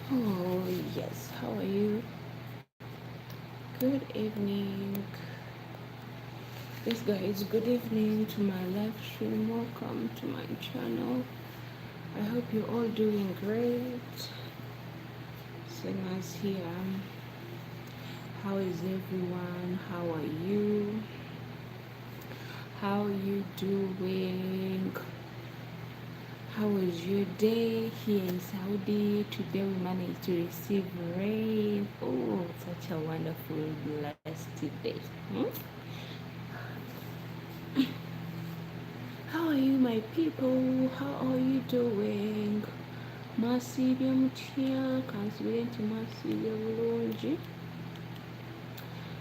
Oh, yes. How are you? Good evening. Yes, guys, good evening to my live stream. Welcome to my channel. I hope you're all doing great. Same as here. How is everyone? How are you? How are you doing? How was your day here in Saudi? Today we managed to receive rain. Oh, such a wonderful, blessed day. How are you, my people? How are you doing? Masibya mutya, kansubirenti masibya bulungi.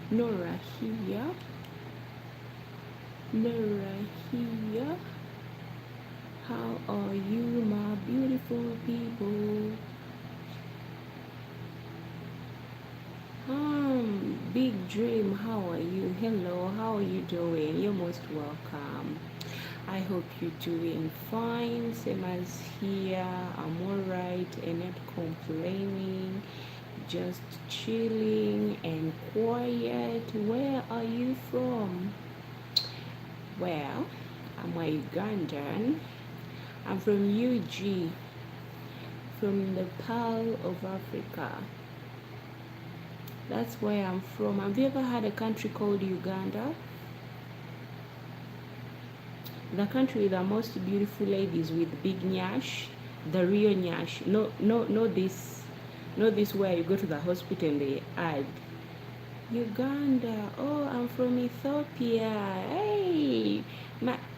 Norah here. Norah here. How are you, my beautiful people? Big Dream, how are you? Hello, how are you doing? You're most welcome. I hope you're doing fine. Same as here. I'm alright and not complaining. Just chilling and quiet. Where are you from? Well, I'm a Ugandan. I'm from UG, from the Pearl of Africa. That's where I'm from. Have you ever had a country called Uganda? The country with the most beautiful ladies with big nyash, the real nyash. No, this where you go to the hospital and they add Uganda. Oh, I'm from Ethiopia. Hey,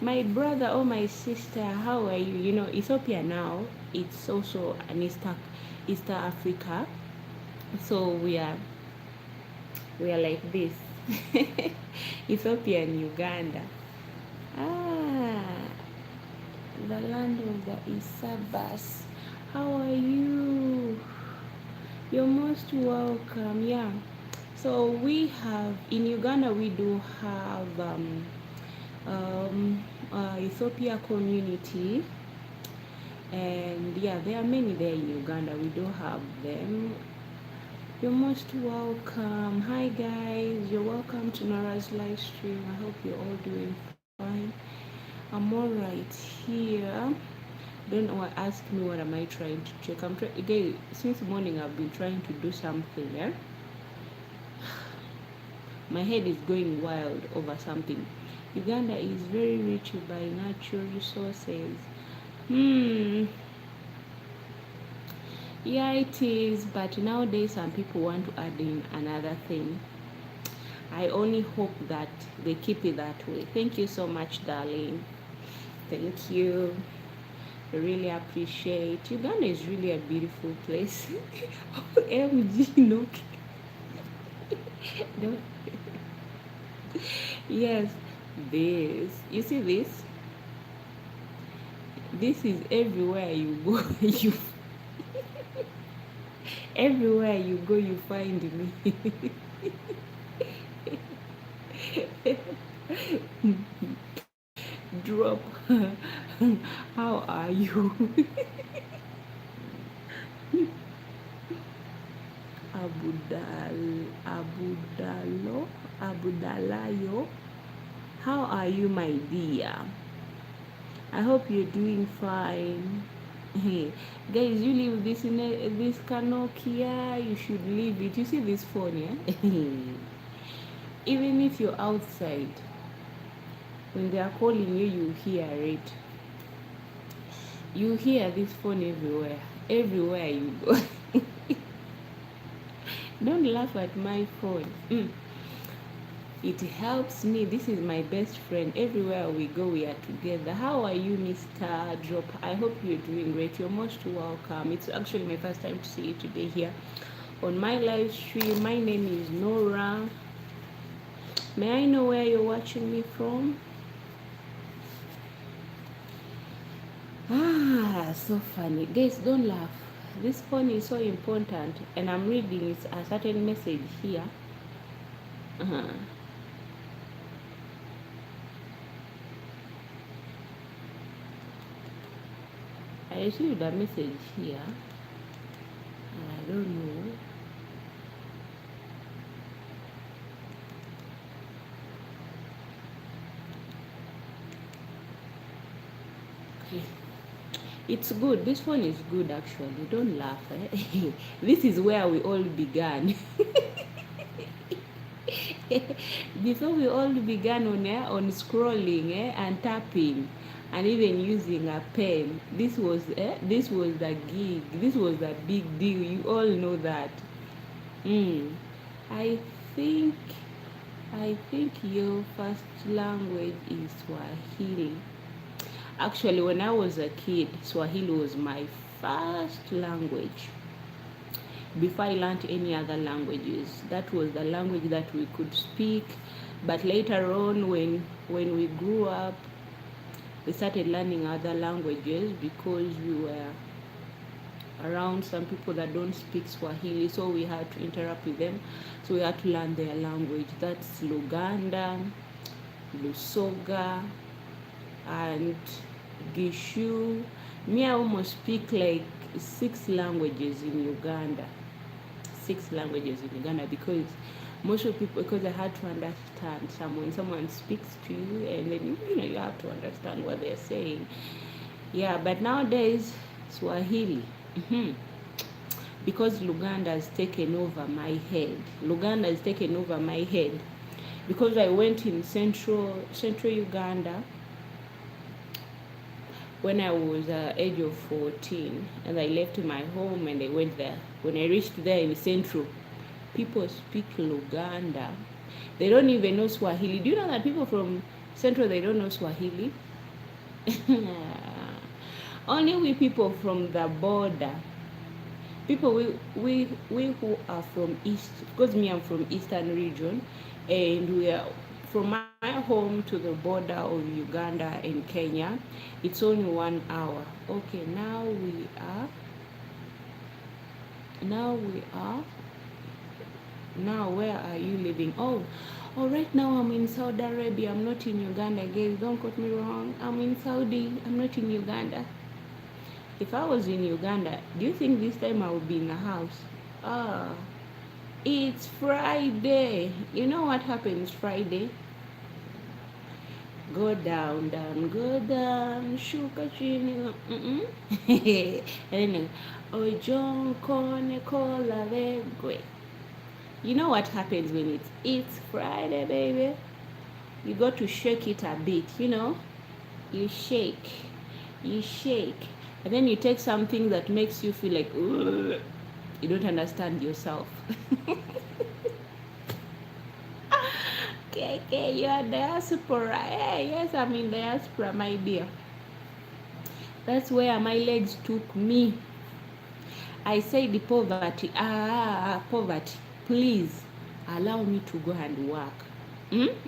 my brother or my sister, how are you? You know, Ethiopia now, it's also an East Africa. So we are like this. Ethiopia and Uganda. Ah, the land of the Isabas. How are you? You're most welcome. Yeah. So we have in Uganda we do have Ethiopia community, and yeah, there are many there in Uganda. We do have them. You're most welcome. Hi guys, you're welcome to Norah's live stream. I hope you're all doing fine. I'm all right here. Don't ask me what am I trying to check. I'm trying again since morning. I've been trying to do something. Yeah? My head is going wild over something. Uganda is very rich by natural resources. Yeah, it is, but nowadays some people want to add in another thing. I only hope that they keep it that way. Thank you so much, darling. Thank you. I really appreciate. Uganda is really a beautiful place. OMG, no. No. Yes, this. You see this? This is everywhere you go. You everywhere you go, you find me. Drop. How are you? Abudalayo. How are you, my dear? I hope you're doing fine. Hey, guys, you leave this in this Kanokia, you should leave it. You see this phone, yeah? Even if you're outside, When they are calling you, you hear it. You hear this phone everywhere. Everywhere you go. Don't laugh at my phone. It helps me. This is my best friend. Everywhere we go, we are together. How are you, Mr. Drop? I hope you're doing great. You're most welcome. It's actually my first time to see you today here on my live stream. My name is Norah. May I know where you're watching me from? So funny. Guys, don't laugh. This phone is so important, and I'm reading a certain message here. I received a message here. I don't know. Okay. It's good. This one is good actually. Don't laugh. This is where we all began. Before we all began on scrolling and tapping and even using a pen. This was the gig. This was the big deal. You all know that. I think your first language is Swahili. Actually, when I was a kid, Swahili was my first language. Before I learned any other languages, that was the language that we could speak. But later on, when we grew up, we started learning other languages because we were around some people that don't speak Swahili, so we had to interact with them. So we had to learn their language. That's Luganda, Lusoga, and Gishu. Me, I almost speak like 6 languages in Uganda. 6 languages in Uganda because most of people, because I had to understand when someone speaks to you, and then you have to understand what they're saying. Yeah, but nowadays Swahili. Because Luganda has taken over my head. Luganda has taken over my head because I went in central Uganda when I was age of 14, and I left my home and I went there. When I reached there in central, people speak Luganda. They don't even know Swahili. Do you know that people from central, they don't know Swahili? Only we people from the border, people we who are from east, because me, I'm from eastern region, and we are from my home to the border of Uganda and Kenya, it's only 1 hour. Okay, now where are you living? Oh, right now I'm in Saudi Arabia. I'm not in Uganda, guys. Don't quote me wrong. I'm in Saudi. I'm not in Uganda. If I was in Uganda, do you think this time I would be in the house? It's Friday. You know what happens Friday? Go down, go down, shuka chini. Anyway, ojon kone kola vegwe. You know what happens when it's Friday, baby? You got to shake it a bit, You shake, and then you take something that makes you feel like, ugh, you don't understand yourself. Okay, you are diaspora. Hey, yes, I'm in diaspora, my dear. That's where my legs took me. I say the poverty, poverty, please allow me to go and work.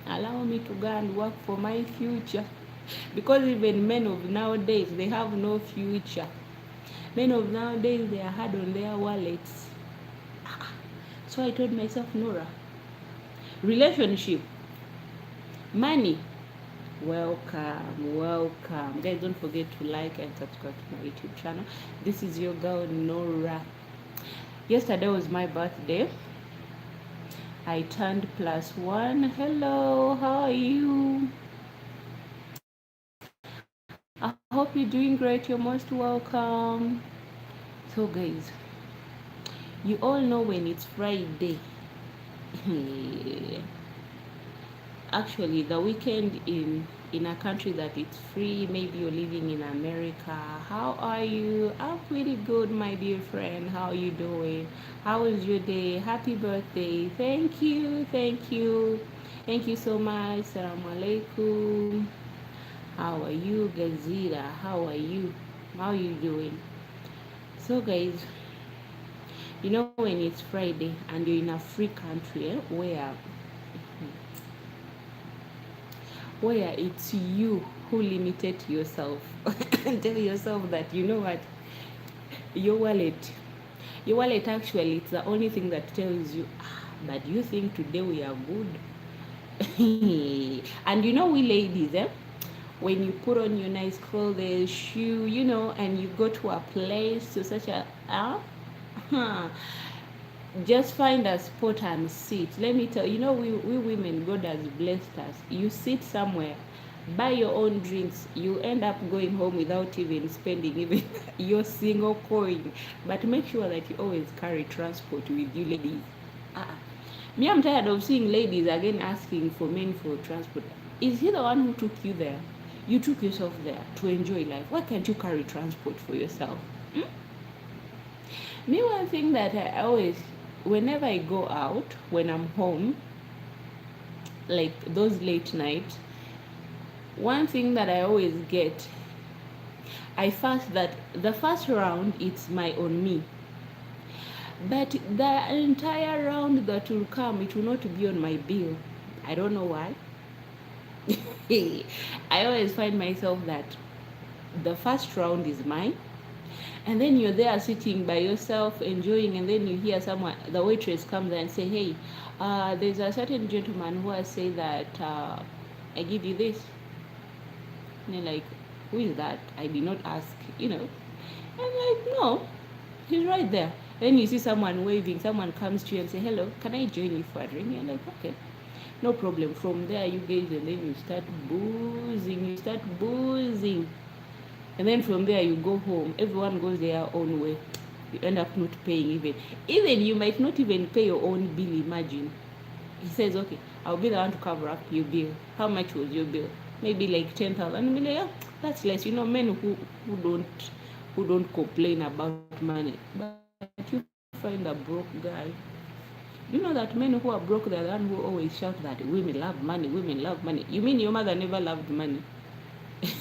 Allow me to go and work for my future. Because even men of nowadays, they have no future. Men of nowadays, they are hard on their wallets. So I told myself, Nora, relationship, money, welcome. Guys, don't forget to like and subscribe to my YouTube channel. This is your girl, Nora. Yesterday was my birthday. I turned +1. Hello, how are you? I hope you're doing great. You're most welcome. So guys, you all know when it's Friday. Actually, the weekend in in a country that it's free. Maybe you're living in America. How are you? I'm pretty good, my dear friend. How are you doing? How was your day? Happy birthday. Thank you. Thank you. Thank you so much. Assalamu alaikum. How are you, Gazira? How are you? How are you doing? So, guys, you know when it's Friday and you're in a free country where it's you who limited yourself and tell yourself that you know what, your wallet your wallet actually it's the only thing that tells you, but you think today we are good. And you know, we ladies, when you put on your nice clothes, shoe, and you go to a place to such a just find a spot and sit. Let me tell you, we women, God has blessed us. You sit somewhere, buy your own drinks, you end up going home without even spending even your single coin. But make sure that you always carry transport with you, ladies. Me, I'm tired of seeing ladies again asking for men for transport. Is he the one who took you there? You took yourself there to enjoy life. Why can't you carry transport for yourself? Me, one thing that I always, whenever I go out, when I'm home, like those late nights, one thing that I always get, that the first round, it's my on me. But the entire round that will come, it will not be on my bill. I don't know why. I always find myself that the first round is mine. And then you're there sitting by yourself, enjoying, and then you hear someone, the waitress comes and say, hey, there's a certain gentleman who has said that I give you this. And you're like, who is that? I did not ask, I'm like, no, he's right there. Then you see someone waving, someone comes to you and say, hello, can I join you for a drink? You're like, okay, no problem. From there, you guys, and then you start boozing. And then from there, you go home. Everyone goes their own way. You end up not paying even. Even you might not even pay your own bill, imagine. He says, okay, I'll be the one to cover up your bill. How much was your bill? Maybe like 10,000. And you'll be like, yeah, that's less. Men who don't complain about money. But you find a broke guy. You know that men who are broke, they're the one who always shout that women love money, women love money. You mean your mother never loved money?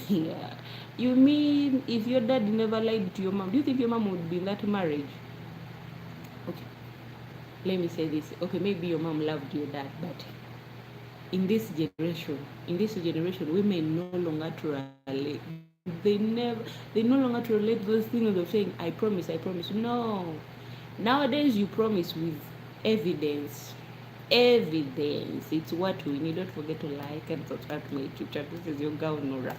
Yeah. You mean if your dad never lied to your mom, do you think your mom would be in that marriage? Okay, let me say this. Okay, maybe your mom loved your dad, but in this generation, women no longer tolerate. They no longer tolerate those things of saying, I promise. No. Nowadays, you promise with evidence. It's what we need. Don't forget to like and subscribe to my YouTube channel. This is your girl Nora.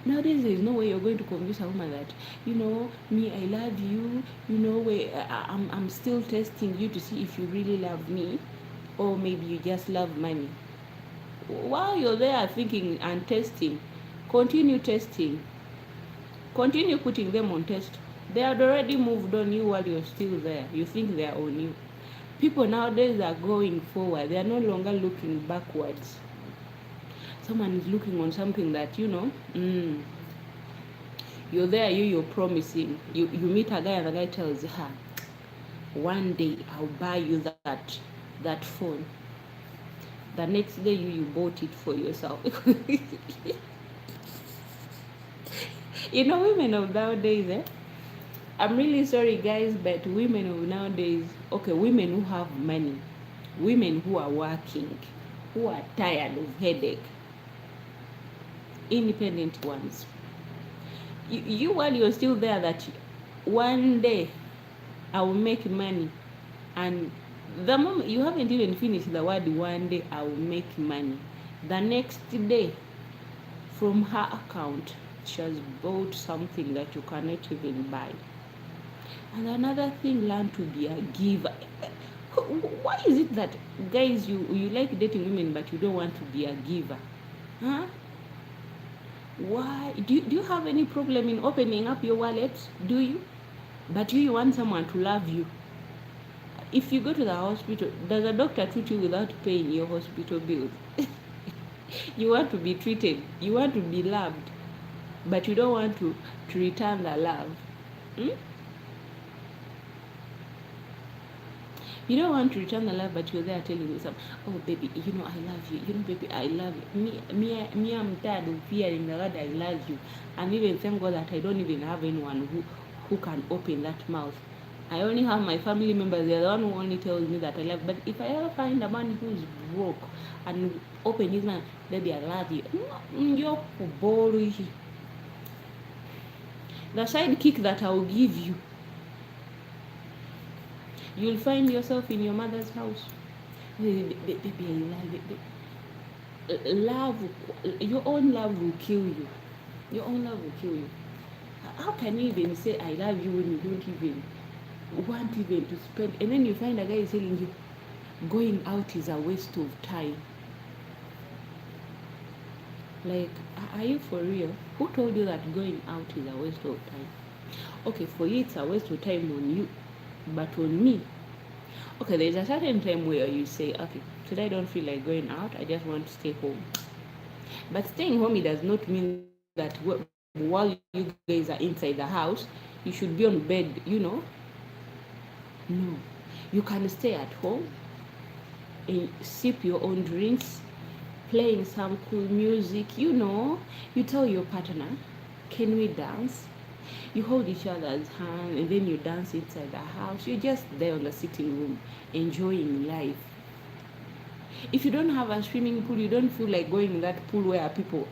Nowadays, there is no way you're going to convince a woman that, me, I love you, I'm still testing you to see if you really love me, or maybe you just love money. While you're there thinking and testing, continue testing. Continue putting them on test. They had already moved on you while you're still there. You think they're on you. People nowadays are going forward. They are no longer looking backwards. Someone is looking on something that, you're there, you're promising. You meet a guy and the guy tells her, one day I'll buy you that phone. The next day you bought it for yourself. Women of nowadays, I'm really sorry guys, but women of nowadays, okay, women who have money, women who are working, who are tired of headache, independent ones. You while you're still there, that one day I will make money, and the moment you haven't even finished the word one day I will make money, the next day from her account she has bought something that you cannot even buy. And another thing, learn to be a giver. Why is it that guys, you like dating women but you don't want to be a giver? Why? Do you have any problem in opening up your wallet? Do you? But you want someone to love you. If you go to the hospital, does a doctor treat you without paying your hospital bills? You want to be treated, you want to be loved, but you don't want to return the love. Hmm? You don't want to return the love, but you're there telling yourself, oh baby, I love you. Baby, I love you. Me, I'm tired of hearing the word I love you. And even thank God that I don't even have anyone who can open that mouth. I only have my family members. They're the one who only tells me that I love. But if I ever find a man who's broke and open his mouth, baby, I love you. You're boring. The side kick that I will give you, you'll find yourself in your mother's house. Baby, I love it. Love, your own love will kill you. Your own love will kill you. How can you even say I love you when you don't even want even to spend? And then you find a guy is telling you going out is a waste of time. Like, are you for real? Who told you that going out is a waste of time? Okay, for you it's a waste of time on you, but on me, okay, there's a certain time where you say, okay, today I don't feel like going out, I just want to stay home. But staying home, it does not mean that while you guys are inside the house, you should be on bed, No. You can stay at home and sip your own drinks, playing some cool music, You tell your partner, can we dance? You hold each other's hand and then you dance inside the house. You're just there on the sitting room enjoying life. If you don't have a swimming pool, you don't feel like going in that pool where people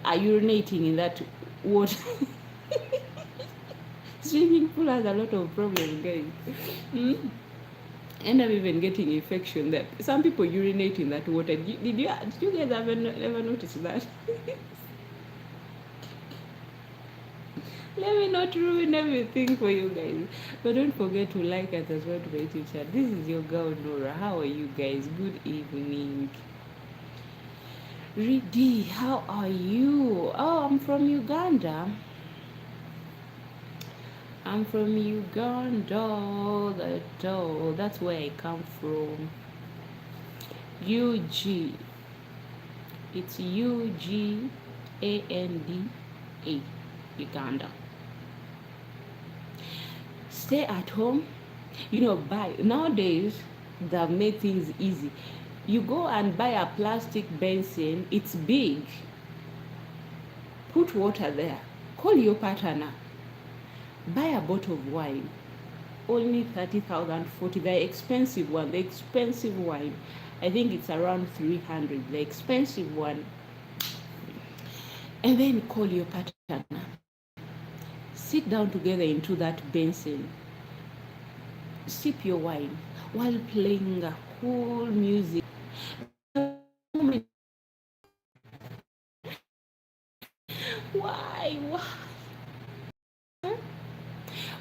are urinating in that water. Swimming pool has a lot of problems, guys. End up even getting infection there. Some people urinate in that water. Did you guys ever notice that? Let me not ruin everything for you guys. But don't forget to like and subscribe to my YouTube channel. This is your girl Nora. How are you guys? Good evening. Ridi, how are you? Oh, I'm from Uganda. I'm from Uganda. That's where I come from. UG. It's UGANDA. Uganda. Stay at home. Buy. Nowadays, they've made things easy. You go and buy a plastic basin. It's big. Put water there. Call your partner. Buy a bottle of wine. Only 30,000, 40. The expensive one. The expensive wine. I think it's around 300. The expensive one. And then call your partner. Sit down together into that basin. Sip your wine while playing a cool music. Why?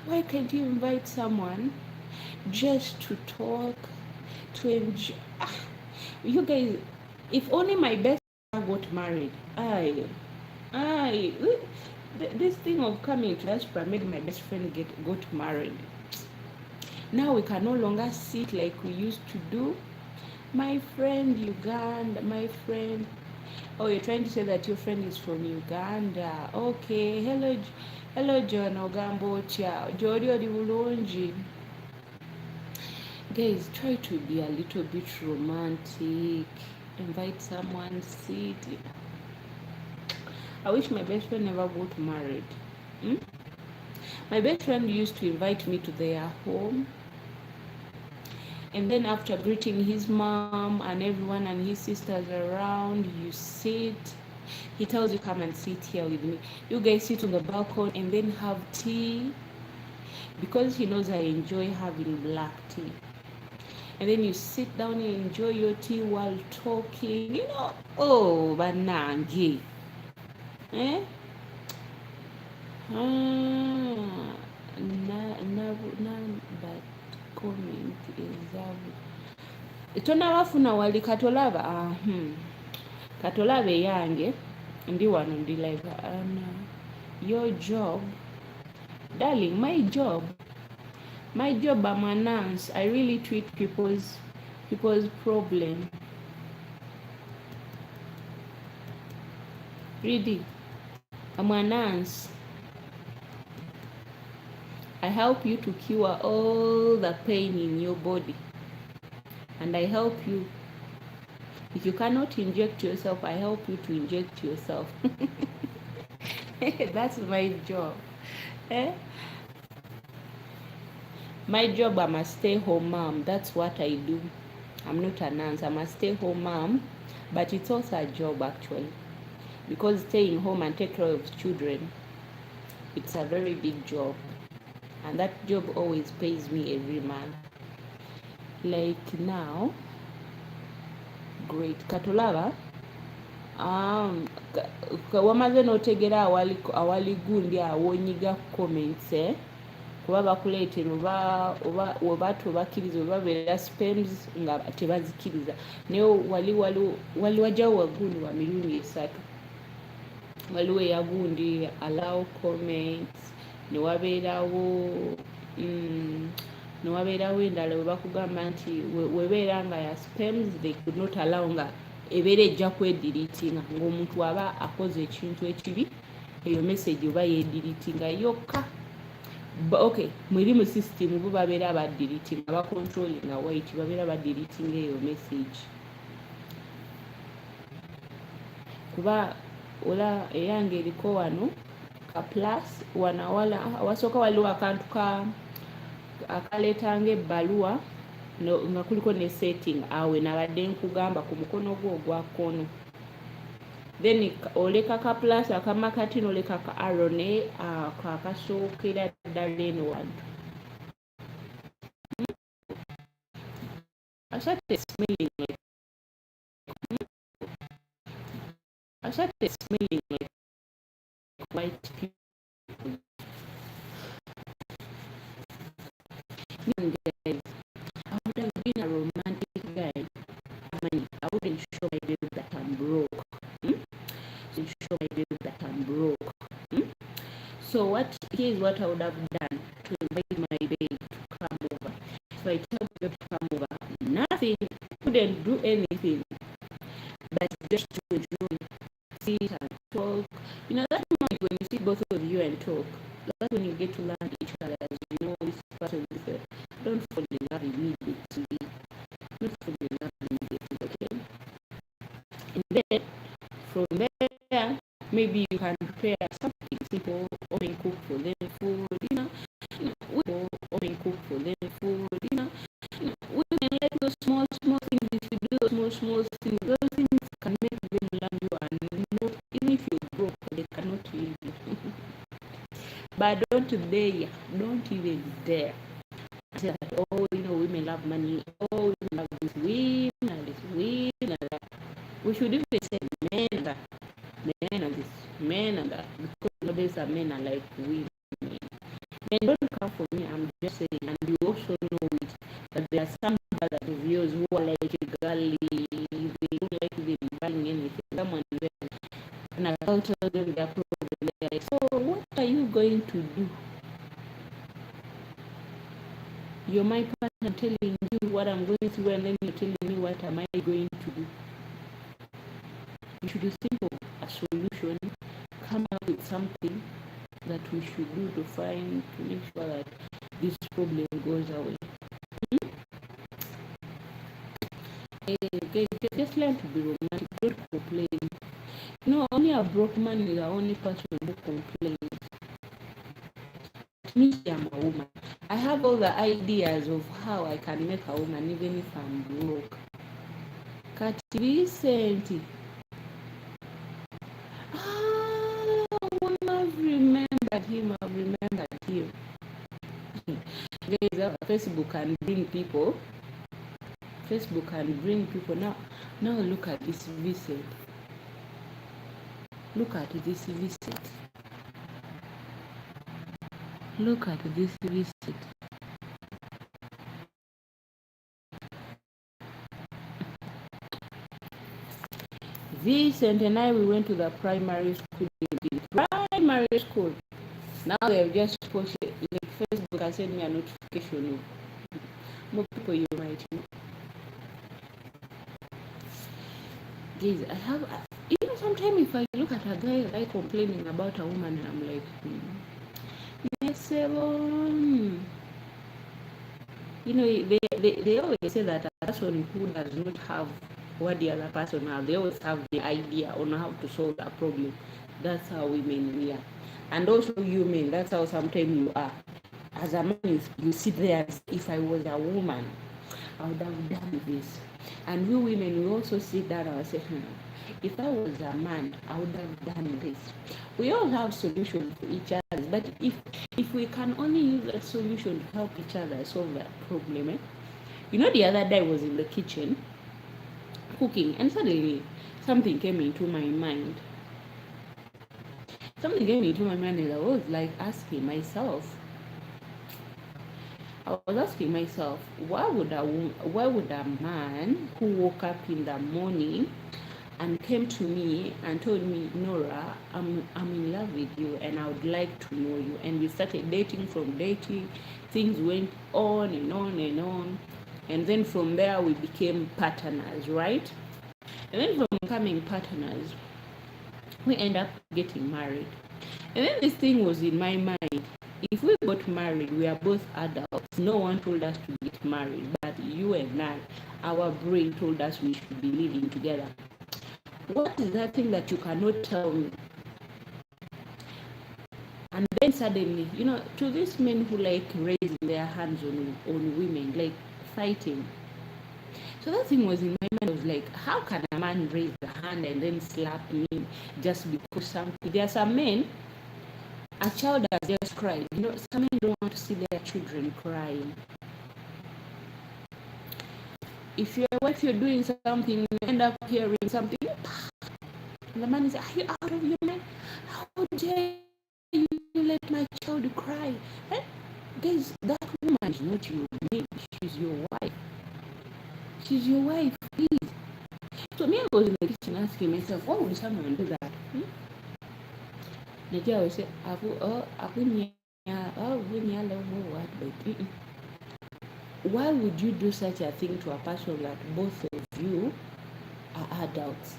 Why can't you invite someone just to talk, to enjoy? You guys, if only my best friend got married. This thing of coming to diaspora made my best friend got married. Now we can no longer sit like we used to do. My friend Uganda, my friend. Oh, you're trying to say that your friend is from Uganda. Okay. Hello John Ogambocha. Jodi Bulungi. Guys, try to be a little bit romantic. Invite someone, sit. I wish my best friend never got married. My best friend used to invite me to their home. And then after greeting his mom and everyone and his sisters around, you sit. He tells you, come and sit here with me. You guys sit on the balcony and then have tea. Because he knows I enjoy having black tea. And then you sit down and enjoy your tea while talking. Oh, banangi. But comment is tonabafuna wali katolaba katolaba yange ndi wano ndi live your job darling, my job I'm an nurse. I really treat people's problem. Really, I'm a nurse. I help you to cure all the pain in your body. And I help you. If you cannot inject yourself, I help you to inject yourself. That's my job. Eh? My job, I'm a stay-home mom. That's what I do. I'm not a nurse. I'm a stay-home mom. But it's also a job, actually. Because staying home and take care of children, it's a very big job. And that job always pays me every month. Like now, great. Katulaba, wamaze n'otegera awali gundi awonyiga comments, kuba bakuleetera oba tobakkiriza oba beera spams nga tebazikiriza, naye wali wajjawo wagundi wa mirundi 3. Waliwo eyagundi allow comments, newabeerawo endala we bakugamba nti webeera nga ya spams, they could not allow nga ebeera ejja kwediritinga ng'omuntu aba akoze ekintu ekibi, eyo message oba yediritinga yokka. Okay, mweri mu system bo babeera badiritinga, abacontrollinga white babeera badiritinga eyo message. Kuba ola eyange eriko wano ka plus wanawala awasooka waliwo akantu akaleetanga ebbaluwa nga kuliko ne setting, awe nabadde nkugamba ku mukono gwo ogwa kkono, then oleka ka plus akamakati n'oleka ka arrow ne akasookera ddala eno wantu. I started smelling like white people. Guys, I would have been a romantic guy. I wouldn't show my baby that I'm broke. Show my baby that I'm broke. So here's what I would have done to invite my baby to come over. So I tell them to come over. Nothing, couldn't do anything, but just to enjoy, sit and talk. You know, that moment when you see both of you and talk, that's when you get to learn each other. You know, this person is don't fall in love immediately. Don't fall in love immediately, okay? And then from there, maybe you can prepare something simple, or cook for them food, or cook for them food, women like those small things. If you do those small things, those things can make them love you, and not, even if you're broke, they cannot leave you. But don't even dare say that, oh, women love money, oh, women love this win and this win and that. We should even say men and that, men and that, because nowadays are men are like women. Men don't come for me, I'm just saying, and you also know it, that there are some brothers of yours who are like a girly, they don't like even buying anything. Someone there, and I'll tell them their problem. They're like, so what are you going to do? You're my partner telling you what I'm going through, and then you're telling me what am I going to do? You should think of a solution, come up with something that we should do to make sure that this problem goes away. Just learn to be romantic, don't complain. Only a broke man is the only person who complains. Me, I'm a woman. I have all the ideas of how I can make a woman even if I'm broke. Kat Vincent. I've remembered him. Guys, Facebook can bring people. Now look at this Vincent. Look at this Vincent. Vincent and I, we went to the primary school. Now they have just posted, like Facebook has sent me a notification. More people you might know. Guys, Sometimes if I look at a guy complaining about a woman, and I'm like, yes, they always say that a person who does not have what the other person has, they always have the idea on how to solve a problem. That's how women we are. And also you men, that's how sometimes you are. As a man, you sit there and say, if I was a woman, I would have done this. And we women, we also sit down and say, if I was a man, I would have done this. We all have solutions for each other, but if we can only use that solution to help each other solve that problem, the other day I was in the kitchen cooking, and suddenly something came into my mind. Something came into my mind, and I was like asking myself, why would a man who woke up in the morning and came to me and told me, Nora, I'm in love with you and I would like to know you. And we started dating. From dating, things went on and on and on. And then from there, we became partners, right? And then from becoming partners, we end up getting married. And then this thing was in my mind. If we got married, we are both adults. No one told us to get married, but you and I, our brain told us we should be living together. What is that thing that you cannot tell me? And then suddenly, to these men who like raising their hands on women, like fighting. So that thing was in my mind. I was like, how can a man raise a hand and then slap me just because something? There are some men, a child has just cried. Some men don't want to see their children crying. If your wife, you're doing something, you end up hearing something, and the man is, are you out of your mind? How dare you let my child cry? That woman is not your mate. She's your wife. She's your wife, please. So me, I was in the kitchen asking myself, why would someone do that? The girl would say, why would you do such a thing to a person that both of you are adults?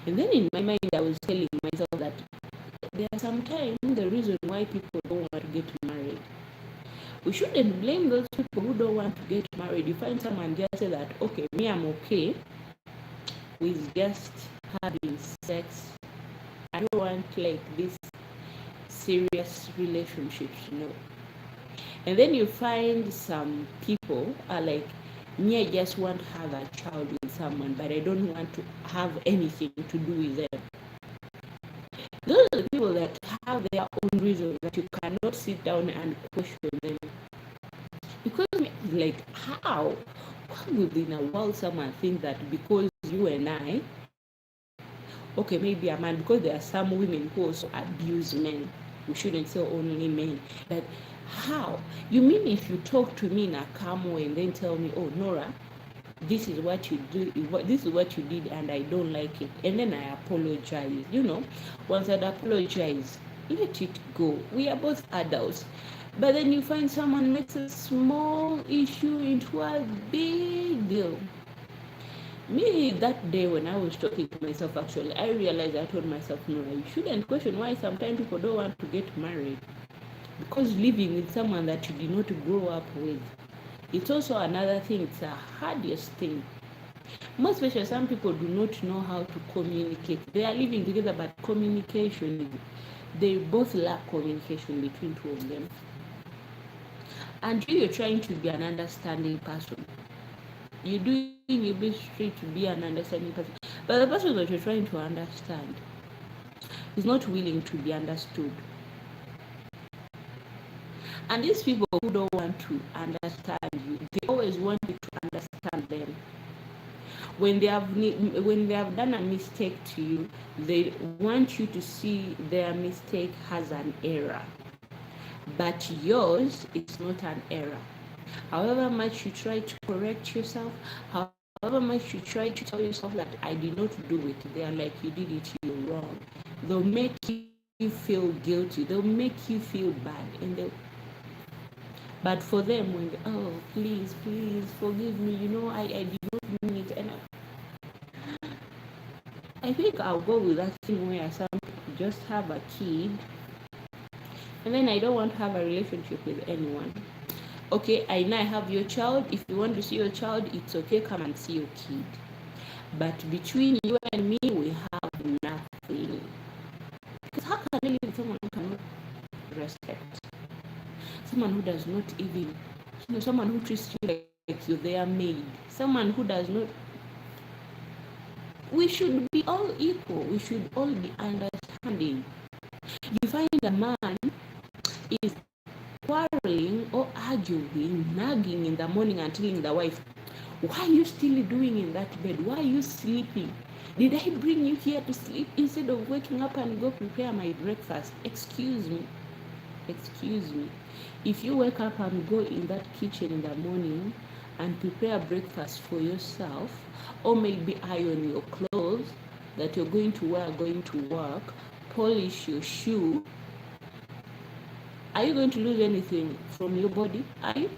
And then in my mind, I was telling myself that there are sometimes the reason why people don't want to get married. We shouldn't blame those people who don't want to get married. You find someone just say that, okay, me, I'm okay with just having sex. I don't want like this serious relationships, And then you find some people are like, me, I just want to have a child with someone, but I don't want to have anything to do with them. Those are the people that have their own reasons that you cannot sit down and question them. Because, like, how within a world someone think that because you and I, okay, maybe a man, because there are some women who also abuse men. We shouldn't say only men. But how? You mean if you talk to me in a calm way and then tell me, oh, Nora, this is what you do, this is what you did, and I don't like it, and then I apologize. Once I apologize, let it go. We are both adults. But then you find someone makes a small issue into a big deal. Me, that day when I was talking to myself, actually, I realized, I told myself, no, you shouldn't question why sometimes people don't want to get married. Because living with someone that you did not grow up with, it's also another thing. It's a hardest thing. Most especially, some people do not know how to communicate. They are living together, but communication, they both lack communication between two of them. And you're trying to be an understanding person. You're doing your best to be an understanding person. But the person that you're trying to understand is not willing to be understood. And these people who don't want to understand you, they always want you to understand them. When they have done a mistake to you, they want you to see their mistake as an error. But yours is not an error. However much you try to correct yourself, however much you try to tell yourself that I did not do it, they are like, you did it, you're wrong. They'll make you feel guilty. They'll make you feel bad. But for them, when oh, please forgive me, I did not mean it. I think I'll go with that thing where some people just have a kid and then I don't want to have a relationship with anyone. Okay, I know I have your child. If you want to see your child, it's okay, come and see your kid. But between you and me, we have nothing. Because how can I live with someone who cannot respect? Someone who does not even, someone who treats you like you're their maid. Someone who does not. We should be all equal. We should all be understanding. You find a man is quarreling or arguing, nagging in the morning and telling the wife, why are you still doing in that bed? Why are you sleeping? Did I bring you here to sleep instead of waking up and go prepare my breakfast? Excuse me. Excuse me. If you wake up and go in that kitchen in the morning and prepare breakfast for yourself, or maybe iron your clothes that you're going to wear going to work, polish your shoe, are you going to lose anything from your body? Are you?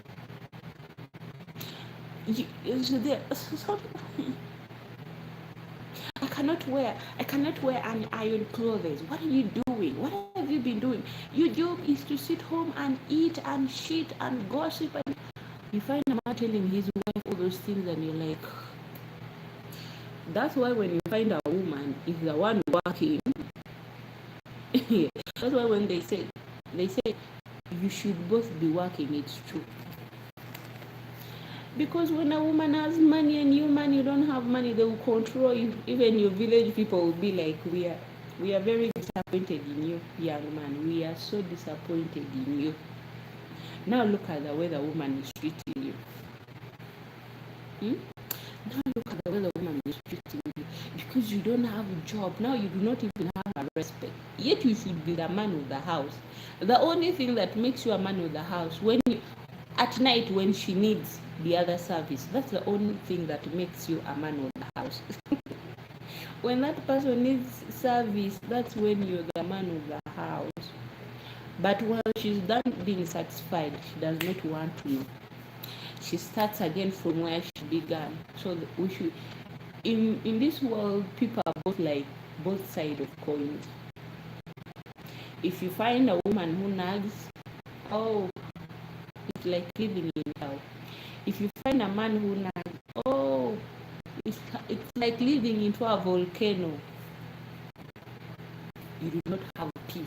I cannot wear an iron clothes. What are you doing? What have you been doing? Your job is to sit home and eat and shit and gossip, and you find a man telling his wife all those things and you're like, that's why when you find a woman is the one working. That's why when they say you should both be working, it's true. Because when a woman has money and you don't have money, they will control you. Even your village people will be like, we are very disappointed in you, young man. We are so disappointed in you. Now look at the way the woman is treating you. Now look at the way the woman is treating you. Because you don't have a job. Now you do not even have a respect. Yet you should be the man of the house. The only thing that makes you a man of the house, when you, at night when she needs the other service, that's the only thing that makes you a man of the house. When that person needs service, that's when you're the man of the house. But while she's done being satisfied, she does not want to know. She starts again from where she began. So we should, in this world, people are both sides of coins. If you find a woman who nags, oh, it's like living in hell. If you find a man who nags, oh, it's like living into a volcano. You do not have peace.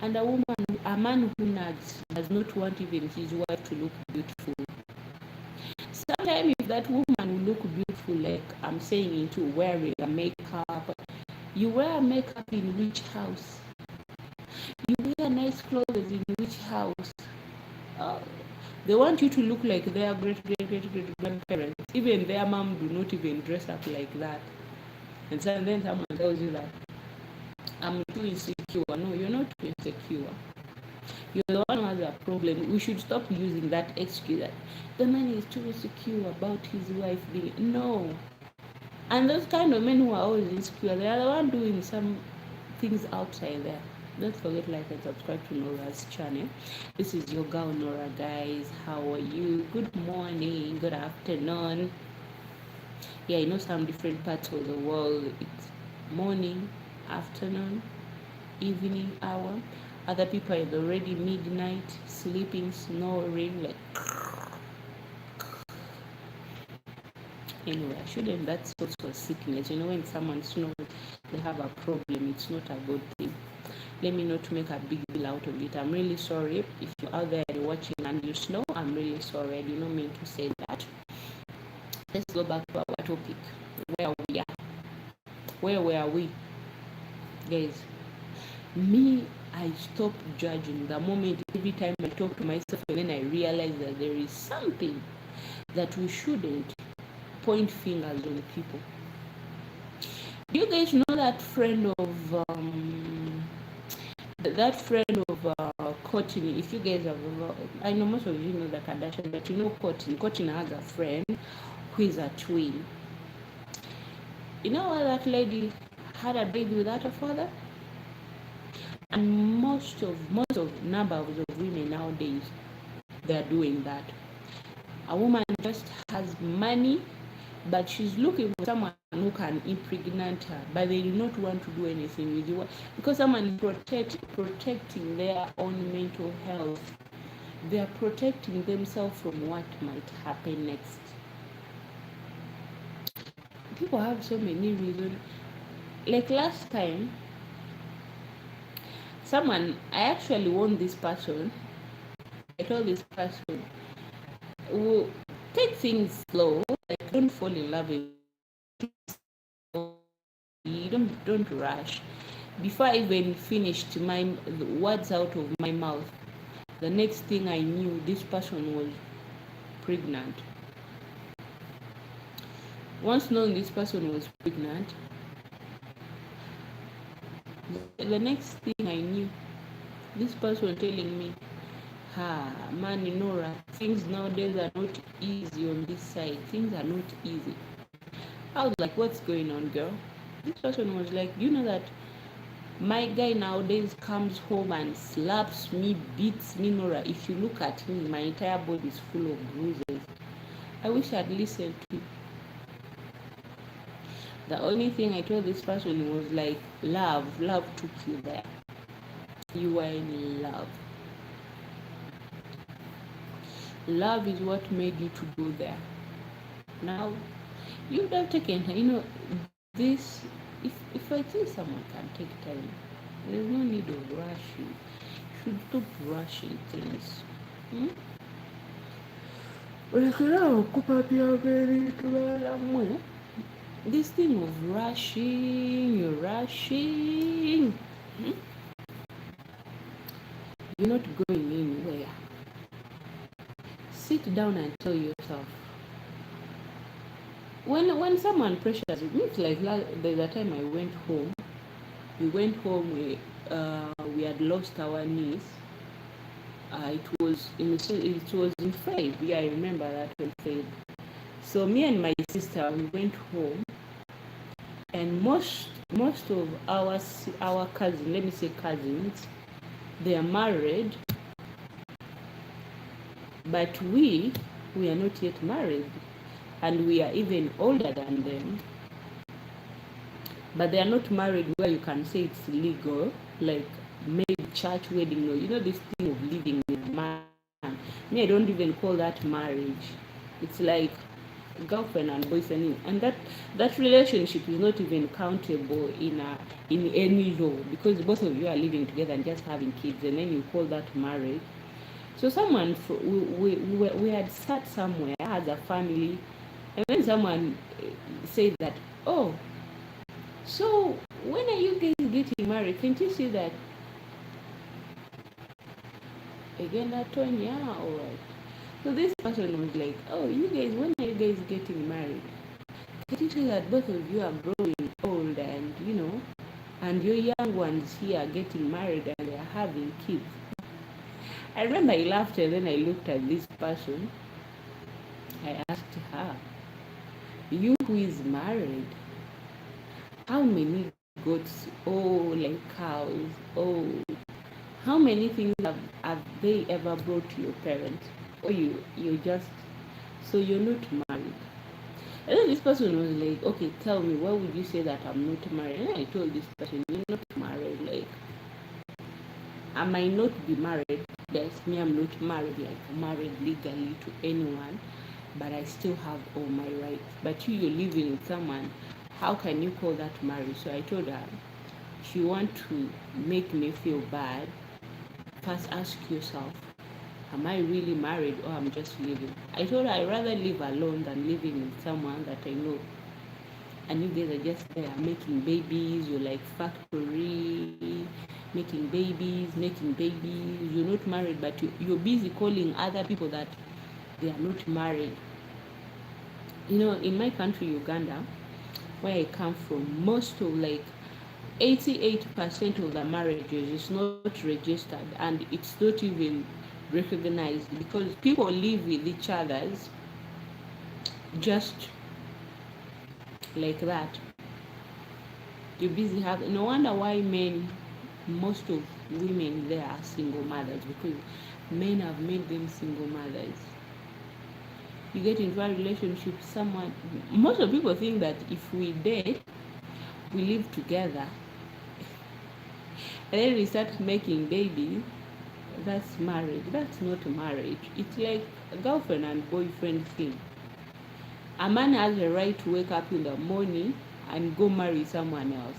And a man who nags does not want even his wife to look beautiful. Sometimes if that woman will look beautiful, like I'm saying, into wearing a makeup, you wear makeup in which house? You wear nice clothes in which house? They want you to look like their great grandparents. Even their mom do not even dress up like that. And then someone tells you that I'm too insecure. No, you're not too insecure. You're the one who has a problem. We should stop using that excuse that the man is too insecure about his wife being. No. And those kind of men who are always insecure, they are the one doing some things outside there. Don't forget to like and subscribe to Norah's channel. This is your girl Norah, guys. How are you? Good morning, good afternoon. Yeah, I know some different parts of the world. It's morning, afternoon, evening hour. Other people are already midnight, sleeping, snoring, like. Anyway, shouldn't that's also a sickness? You know, when someone snores, they have a problem. It's not a good thing. Let me not make a big deal out of it. I'm really sorry if you're out there watching and you snore. I'm really sorry. I did not mean to say that. Let's go back to our topic. Where we are. Where were we, guys? Me, I stopped judging the moment every time I talk to myself, and then I realize that there is something that we shouldn't point fingers on people. Do you guys know that friend of Courtney? If you guys have, I know most of you know the Kardashian, but you know Courtney. Courtney has a friend who is a twin. You know what, that lady had a baby without a father? And most of number of women nowadays, they're doing that. A woman just has money, but she's looking for someone who can impregnate her, but they do not want to do anything with you because someone is protecting their own mental health. They are protecting themselves from what might happen next. People have so many reasons. Like last time, I actually warned this person. I told this person, well, take things slow, like don't fall in love with you, don't rush. Before I even finished my words out of my mouth, the next thing I knew, this person was pregnant. Once knowing this person was pregnant, the next thing I knew, this person telling me, man, Nora, things nowadays are not easy on this side. Things are not easy. I was like, what's going on, girl? This person was like, you know that my guy nowadays comes home and slaps me, beats me, Nora. If you look at me, my entire body is full of bruises. I wish I'd listened to you. The only thing I told this person was like, love took you there. You were in love. Love is what made you to go there. Now, you would have taken, this, if I think someone can take time, there's no need of rushing. You should stop rushing things. This thing of rushing, you're rushing. You're not going anywhere. Sit down and tell yourself. When someone pressures you, it's like there's a time I went home. We went home. We had lost our niece. It was in Feb. Yeah, I remember that in Feb. So me and my sister, we went home, and most of our cousins, let me say cousins, they are married, but we are not yet married, and we are even older than them. But they are not married where you can say it's legal, like maybe church wedding. No, you know this thing of living with a man. Me, I don't even call that marriage. It's like girlfriend and boyfriend, and that relationship is not even countable in any law because both of you are living together and just having kids, and then you call that marriage. So someone we had sat somewhere as a family, and then someone said that, oh, so when are you guys getting married? Can't you see that? Again, that one, yeah, all right. So this person was like, oh, you guys, when are you guys getting married? Can't you see that both of you are growing old, and and your young ones here are getting married and they are having kids? I remember I laughed, and then I looked at this person. I asked her, you who is married, how many goats, oh, like cows, oh, how many things have they ever brought to your parents? Or you just, so you're not married? And then this person was like, okay, tell me, why would you say that I'm not married? And I told this person, you're not married. Like, I might not be married. Yes, me, I'm not married, like married legally to anyone, but I still have all my rights. But you're living with someone, how can you call that marriage? So I told her, if you want to make me feel bad, first ask yourself, am I really married or I'm just living? I told her I'd rather live alone than living with someone that I know. And you guys are just there making babies, you're like factory, making babies. You're not married, but you're busy calling other people that they are not married. In my country, Uganda, where I come from, most of 88% of the marriages is not registered, and it's not even recognized because people live with each others just like that. You're busy having, no wonder why most of women there are single mothers, because men have made them single mothers. you get into a relationship with someone. Most of people think that if we date, we live together, and then we start making babies, that's marriage. That's not marriage. It's like a girlfriend and boyfriend thing. A man has the right to wake up in the morning and go marry someone else.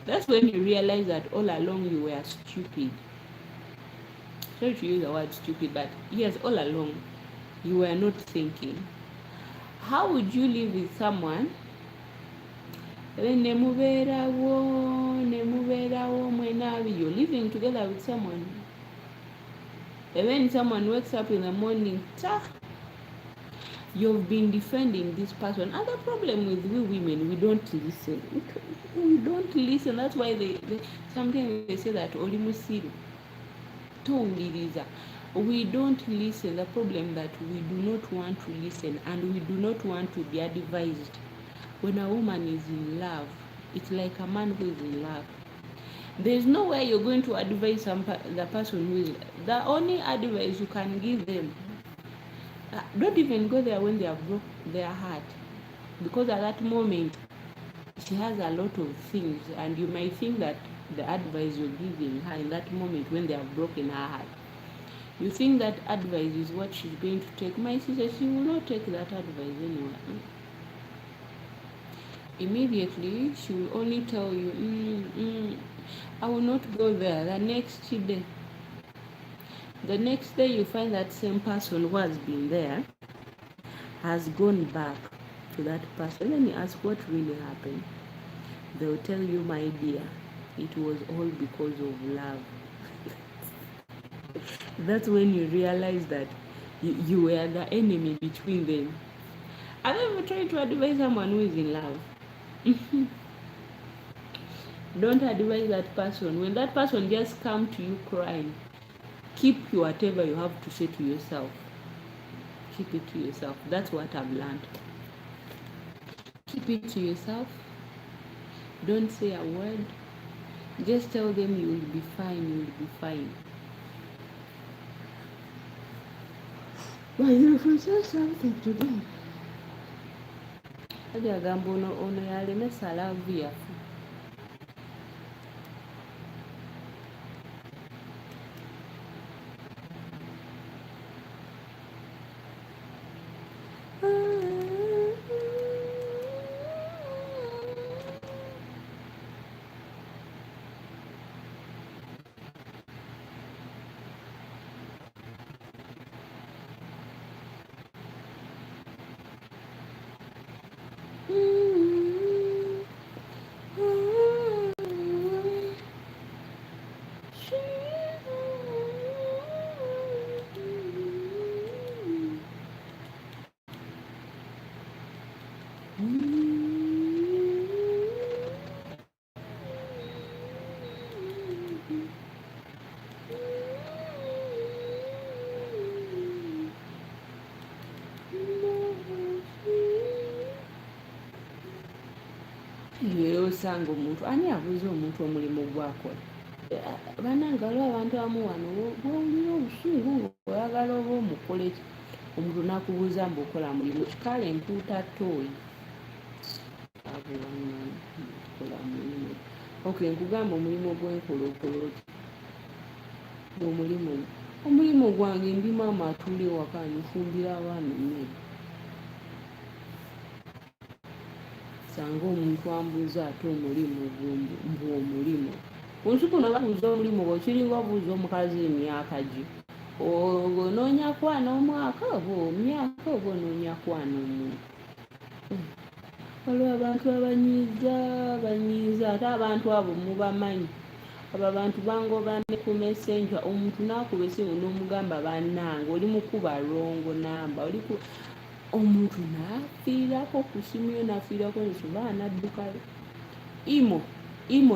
That's when you realize that all along you were stupid. Sorry to use the word stupid, but yes, all along you were not thinking. How would you live with someone then you're living together with someone, and when someone wakes up in the morning, you've been defending this person. And the problem with we women, we don't listen. We don't listen. That's why they sometimes they say that olimusiru towuliriza. We don't listen. The problem that we do not want to listen, and we do not want to be advised. When a woman is in love, it's like a man who is in love. There's no way you're going to advise the person who is. The only advice you can give them, don't even go there when they have broke their heart, because at that moment she has a lot of things, and you might think that the advice you're giving her in that moment when they have broken her heart, you think that advice is what she's going to take. My sister, she will not take that advice anyway. Immediately she will only tell you, I will not go there. The next day you find that same person who has been there has gone back to that person. Then you ask what really happened. They'll tell you, my dear, it was all because of love. That's when you realize that you were the enemy between them. Have you ever tried to advise someone who is in love? Don't advise that person. When that person just come to you crying, keep whatever you have to say to yourself. Keep it to yourself. That's what I've learned. Keep it to yourself. Don't say a word. Just tell them you will be fine. You will be fine. Why you say something to them? Aja gambo ono yalemesa love yafu. Osanga omuntu ani abuuza omuntu omulimu gwakola. Bannange waliwo abantu abamu wano bw'owulira obusungu ng'oyagala oba omukole omuntu n'akubuuza mbu okola mulimu kale mpuuta ttooyi kola mulimu. Okay, nkugamba omulimu gwenkola okola oti. Omulimu gwange ndi maama atuula ewaka nfumbira abaana emmere. Sanga omuntu ambuuza ate omulimu mbu omulimu. Olusuku no babuuza omulimu gwo kiringa obuuza omukazi emyaka gye. Onoonya kwana omwaka oba myaka oba onoonya kwana omuntu. Waliwo abantu abanyiiza ate abantu abo mubamanyi. Abo abantu bangoba ne ku messenger, omuntu n'akuba essimu n'omugamba bannange oli mukuba rongo namba omuntu n'afiirako ku simu yo n'afiirako nesuba n'adduka. Imo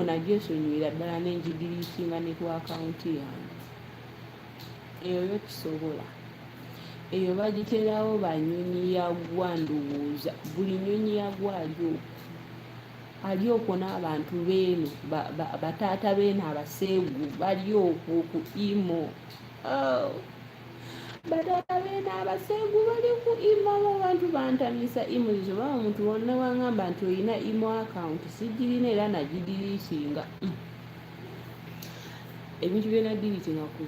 nagyo esonyiwira ddala n'engidiriikinga ne ku akawunti yange. Eyo yo kisobola. Eyo bagiterawo banyonyi yagwa ndowooza. Buli nyonyi yagwa ali okwo n'abantu beeno bataata beeno abaseegu bali okwo ku Imo. bataata beena abasengu bali ku imo abantu bantamisa imo zo baba omuntu wonna wangamba nti olina imo account sigirina era nagidiriitinga ebintu byona diriitinga ku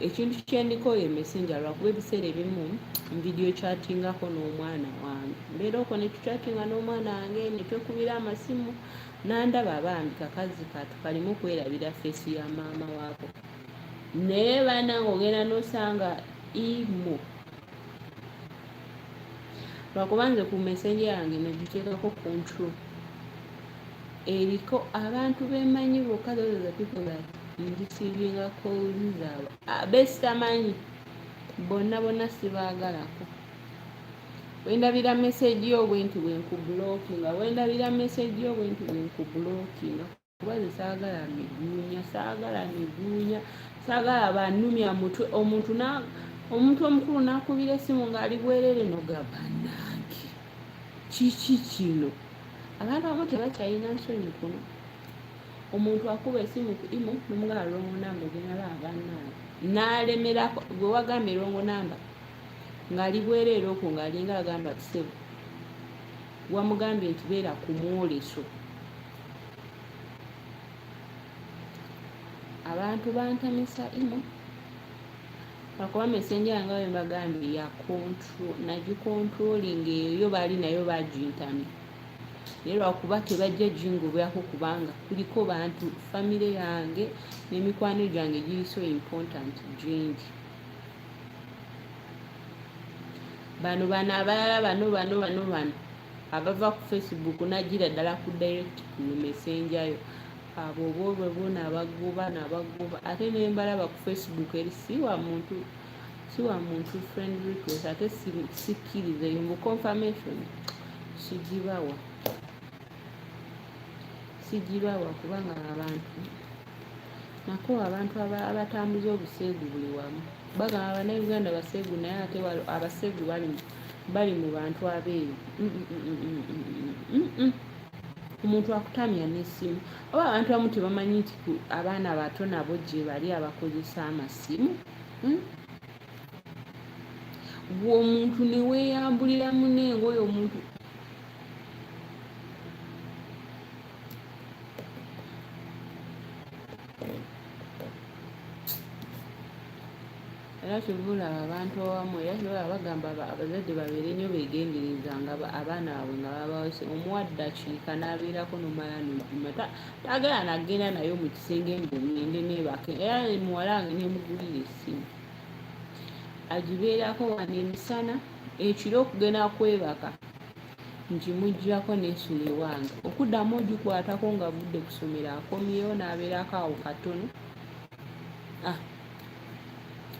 ekintu kyendiko ye messenger lwakuba ebiseera ebimu video chattingako n'omwana wange mbeera okwo netuchatinga n'omwana wange netwekubira amasimu nandaba abambi kakazi katu kalimu kwerabira feesi ya maama waako naye banange ogenda nosanga imo lwakubanze ku messenger yange negiteekako control eriko abantu bemanyi bokka those the people that ndisiibinga calls zaabwe besitamanyi bonna sibaagalako wendabira message yo bwenti bwenkubulookinga wendabira message yo bwenti bwenkubulookinga kuba ze saagala miguunya saagala banumya mutwe omuntu omukulu nakubira esimu ng'ali bwerere nogamba nange kiki kino abantu abamu tebakyalina nsonyi kuno omuntu akuba esimu ku imo nomugala longo namba ogenala abanaawe n'alemerako gwe wagamba erongo namba ng'ali bwerere okwo ng'alinga agamba kisebo wamugambye nti beera ku mwoleso abantu bantamisa imo lwakuba messenger yange we mbagambye ya control nagikontrolinga eyo baali nayo bagintamye naye lwakuba tebajja gingobwako kubanga kuliko bantu famire yange n'emikwano gyange giri so important gingi bano abalala bano abava ku Facebook nagira ddala ku direct ku messenger yo abo bwe nabagoba ate nembalaba ku Facebook eri siwa muntu friend request ate sikkiriza yumbu confirmation sigibawa kubanga abantu abatambuza obuseegu buli wamu bagamba bannayuganda baseegu naye ate abaseegu bali mu bantu abeeru omuntu akutamya n'essimu oba abantu abamu tebamanyi nti abaana bato nabo gye bali abakozesa amasimu gwe omuntu neweeyambulira munengoyo omuntu era kyovulaba abantu awamu era kyolaba bagamba abazadde babeere nnyo beegendereza nga abaana baabwe nga babawese omuwadde akiika n'abeerako nomala nojuma tagala nagenda nayo mu kisenge ngende nebake era muwala wange nemugulira essimu agibeerako wano emisana ekiro okugenda kwebaka nkimugjako n'essula ewange okuddamu ogikwatako nga budde kusomera akomyewo n'abeerako awo katono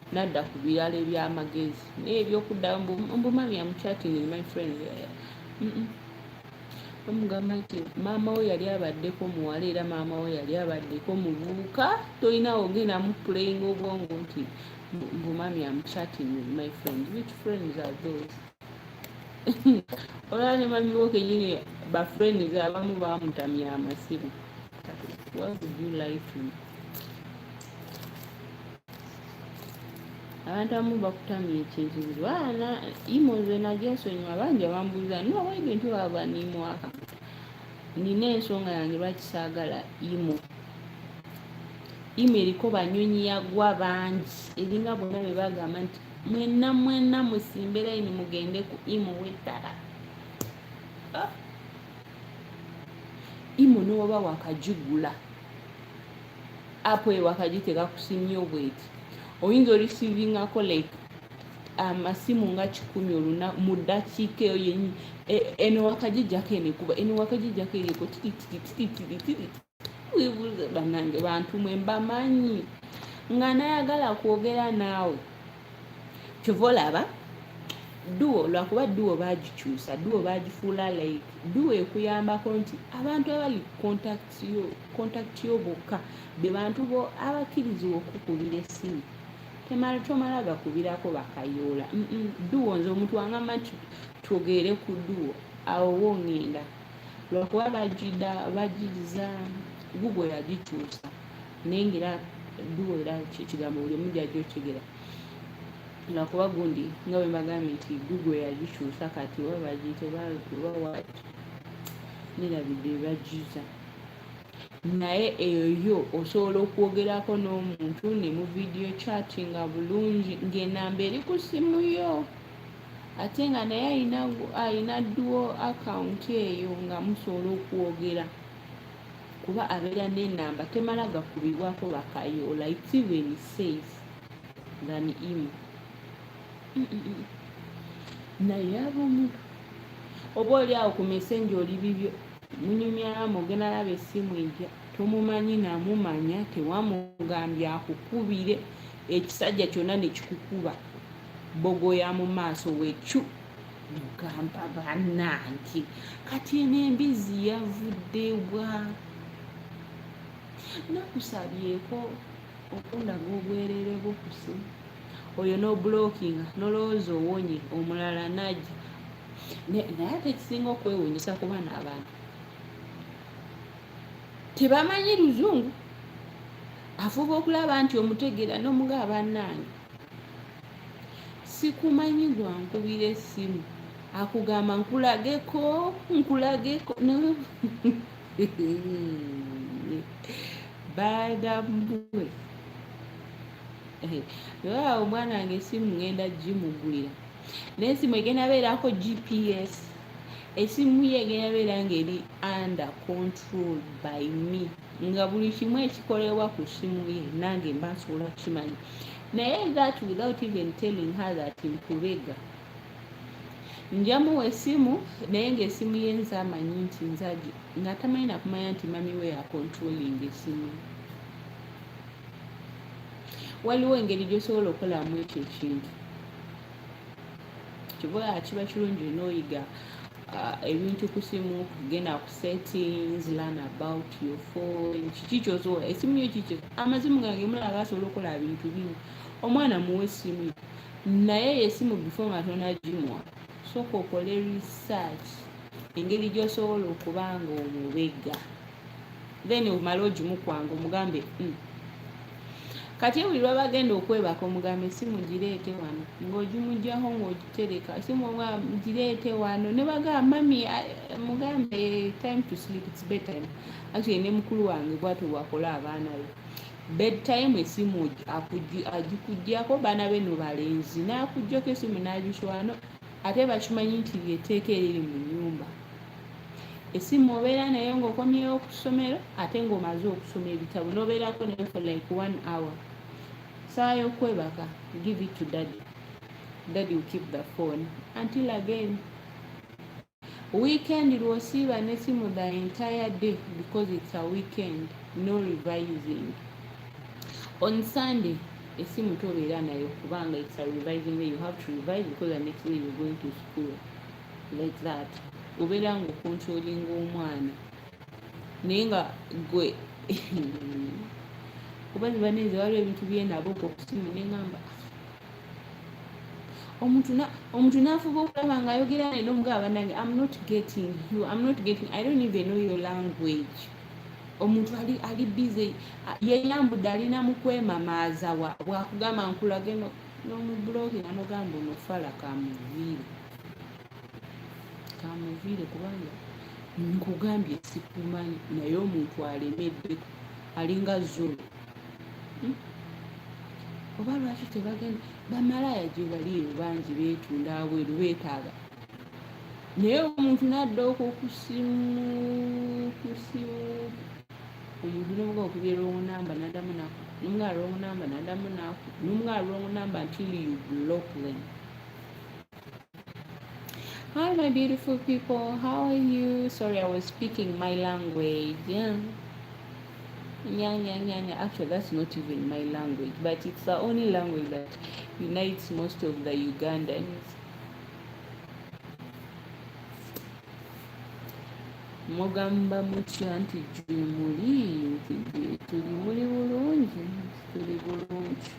nadda ku birala ebyamagezi naye ebyokuddamu mbumami amuchating my friend omugamba nti maama we yali abaddeko muwala era maama we yali abaddeko mubuuka tolina ogenda mu playing obwongo nti mbumami amuchating my friend which friends are those olaba ne mami wo kenyini bafriends abamu bamutamya amasimu what would you like to abantu abamu bakutamya ekintu baana imoze nagyensonyiwa bangi abambuuza niba waige nti waba nimwaka nina ensonga yange lwaki saagala imo eriko banyonyi yagwa bangi eringa bonna be bagamba nti mwenna musimbe layini mugende ku imo wettala imo noba wakagigula apo ewakagiteka kusimya obweti oyinza olisivingako like amasimu nga 10 mu ddakiika eyo yenyi eno wakagijjako enekuba eno wakagijjako eriko tititititititi wibuuze bannange bantu mwe mbamanyi nga nayagala kwogera naawe kyova olaba duo lwakuba duo bagikyusa duo bagifuula like duo ekuyambako nti abantu abali contact yo bokka be bantu bo abakkirizibwa okukubira essimu tomala gakubirako bakayoola duo nze omuntu wangamba nti twogere ku duo awo wongenda lwakuba bagiza google yagikyusa naye ngera duo era kyekigambo buli omu jajja okigera lwakuba gundi nga bwe mbagambye nti Google yagikyusa kati oba bagiyite oba wati nerabidde bagiza naye eyo osobola okwogerako n'omuntu ne mu video chattinga bulungi ng'enamba eri ku ssimu yo ate nga naye alina duo account eyo nga musobola okwogera kuba abeera n'enamba temala gakubibwako bakayola it's even safe than email. Naye aba omuntu oba oli awo ku messenger oli bibyo munyumyamu ogenda alaba essimu ejja tomumanyi namumanya tewamugambye akukubire ekisajja kyonna ne kikukuba bogoya mu maaso wecu mugamba bannange kati n'embizi yavuddewa nakusabyeko okundaga obwerere bwo ku ssimu oyo n'obulokinga nolowooza owonye omulala najja naye ate ekisinga okwewuunyisa kuba n'abantu tebamanyi luzungu afuba okulaba nti omutegeera n'omugaba bannange sikumanyi gwankubira essimu akugamba nkulageko badambwe awo omwana wange essimu ngenda gimugulira naye essimu egenda beerako GPS essimu ye egenda beera ng'eri under control by me nga buli kimu ekikolebwa ku ssimu ye nange mba nsobola kukimanyi naye that without even telling her that nkubega njamuwa essimu naye ng'essimu ye nze amanyi nti nzagi nga tamanyi nakumanya nti mami we ya controlling essimu waliwo engeri gy'osobola okukolamu ekyo ekintu kiba kirungi n'oyiga ebintu ku simu kugenda ku settings learn about your phone kiki kyosobola essimu yo kiki amazimu gange mulaba asobola okukola bintu bingi omwana muwe essimu naye essimu before nga tonagimuwa sooka okole research engeri gy'osobola okuba nga omubega then omala ogimukwanga omugambe kati buli lwa bagenda okwebaka omugambe essimu gireete wano ng'ogimugjaho ng'ogitereka essimu gireete wano ne bagamba mami mugambe time to sleep it's bedtime actually ne mukulu wange bwatyo bwakola abaana be bedtime essimu agikuggyako baana be no balenzi n'akuggyako essimu n'agiswano ate bakimanyi nti lyeteeka eriri mu nnyumba essimu obeera nayo ng'okomyewo ku ssomero ate ng'omaze okusoma ebitabo n'obeerako nayo for like 1 hour saa y'okwebaka give it to daddy will keep the phone until again weekend lwosiiba n'essimu the entire day because it's a weekend no revising on Sunday essimu tobeera nayo kubanga it's a revising day you have to revise because the next day you're going to school like that obeera ng'okontrolinga omwana naye nga gwe kuba zibaneze waliwo ebintu byenabo okusimu neŋŋamba omuntu n'afuba okulaba ng'ayogera naye n'omugaba bannange I'm not getting I don't even know your language omuntu ali busy yeyambudde alina mu kwemamaaza bwakugamba nkulage n'omubuloki namugamba onofala kamuviire kubanga nkugambye sikumanyi naye omuntu alemedde alinga zulu oba lwaki tebagenda bamalaya gye baliyo bangi beetunda abweru beetaaga naye omuntu nadda okusimu omuntu nomuga okubira olwonamba naddamu naku nomugala olwonamba naddamu naku nomugala olwonamba until you block them. Hi my beautiful people, how are you? Sorry, I was speaking my language. Yeah. Actually, that's not even my language, but it's the only language that unites most of the Ugandans. Mugamba mutya nti gye muli nti tuli muli bulungi tuli bulungi.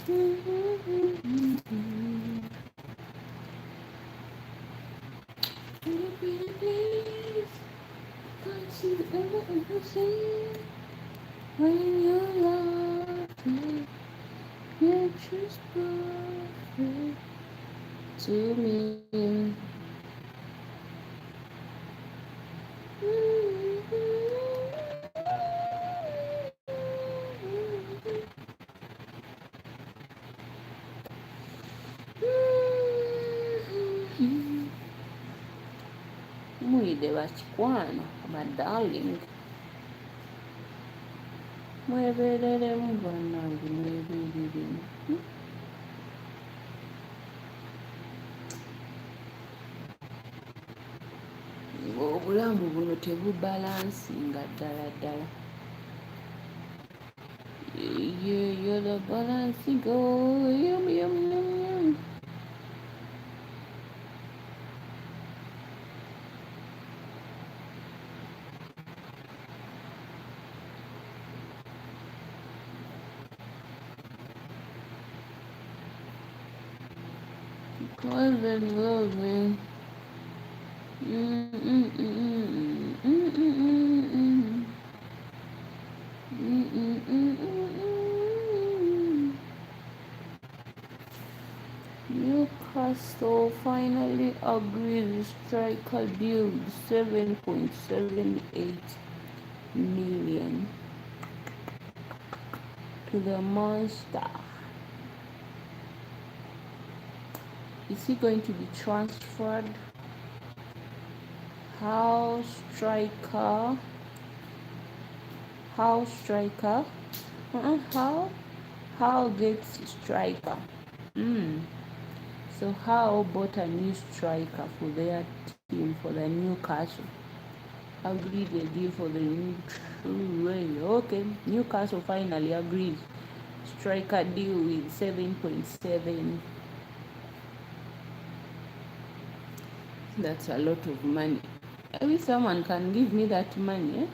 Pretty place, can't you ever see when you love me? You're just perfect to me. Mwide bakikwano abadarling, mwebereremu bannange, mwebereremu. Obulamu buno tebubalansinga ddala ddala. You're the balancing girl. Yum, yum, yum, yum. Cause I love me. Newcastle finally agrees striker deal $7.78 million to the monster. Is he going to be transferred? How striker? How gets striker? So how bought a new striker for their team, for the Newcastle? Agreed a deal for the new. Okay, Newcastle finally agreed striker deal with 7.7. That's a lot of money. I wish someone can give me that money.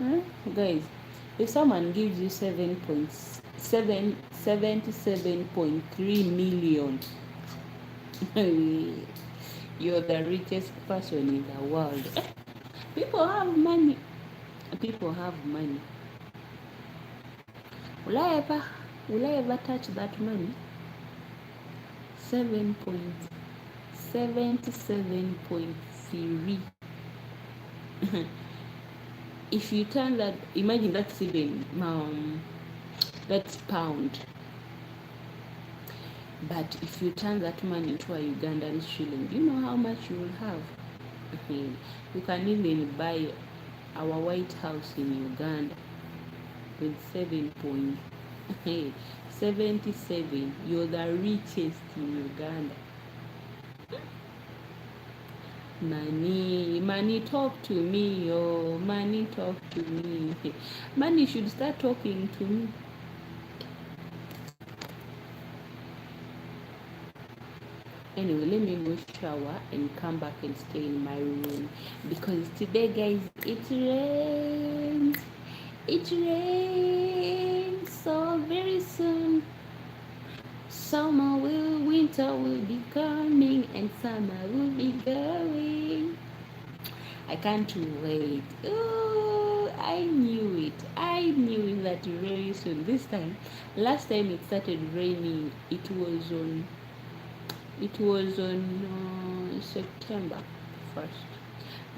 Eh? Guys, if someone gives you 77.3 million, you're the richest person in the world. People have money. People have money. Will I ever touch that money? 7.77.3. If you turn that, imagine that's even that's pound. But if you turn that money into a Ugandan shilling, do you know how much you will have? You can even buy our White House in Uganda with 7.77. You're the richest in Uganda. Money talk to me, oh, money talk to me. Money should start talking to me. Anyway, let me go shower and come back and stay in my room, because today, guys, it rains. It rains so very soon. Winter will be coming, and summer will be going. I can't wait. Oh, I knew it. I knew that very soon. This time, last time it started raining, it was on September 1st.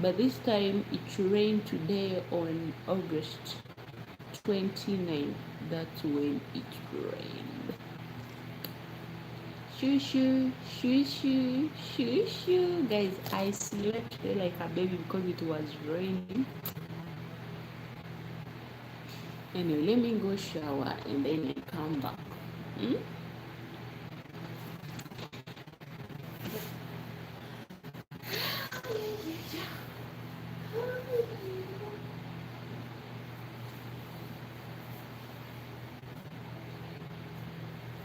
But this time it rained today on August 29th. That's when it rained. Shoo shoo, shoo shoo, shoo shoo. Guys, I slept like a baby because it was raining. Anyway, let me go shower and then I come back.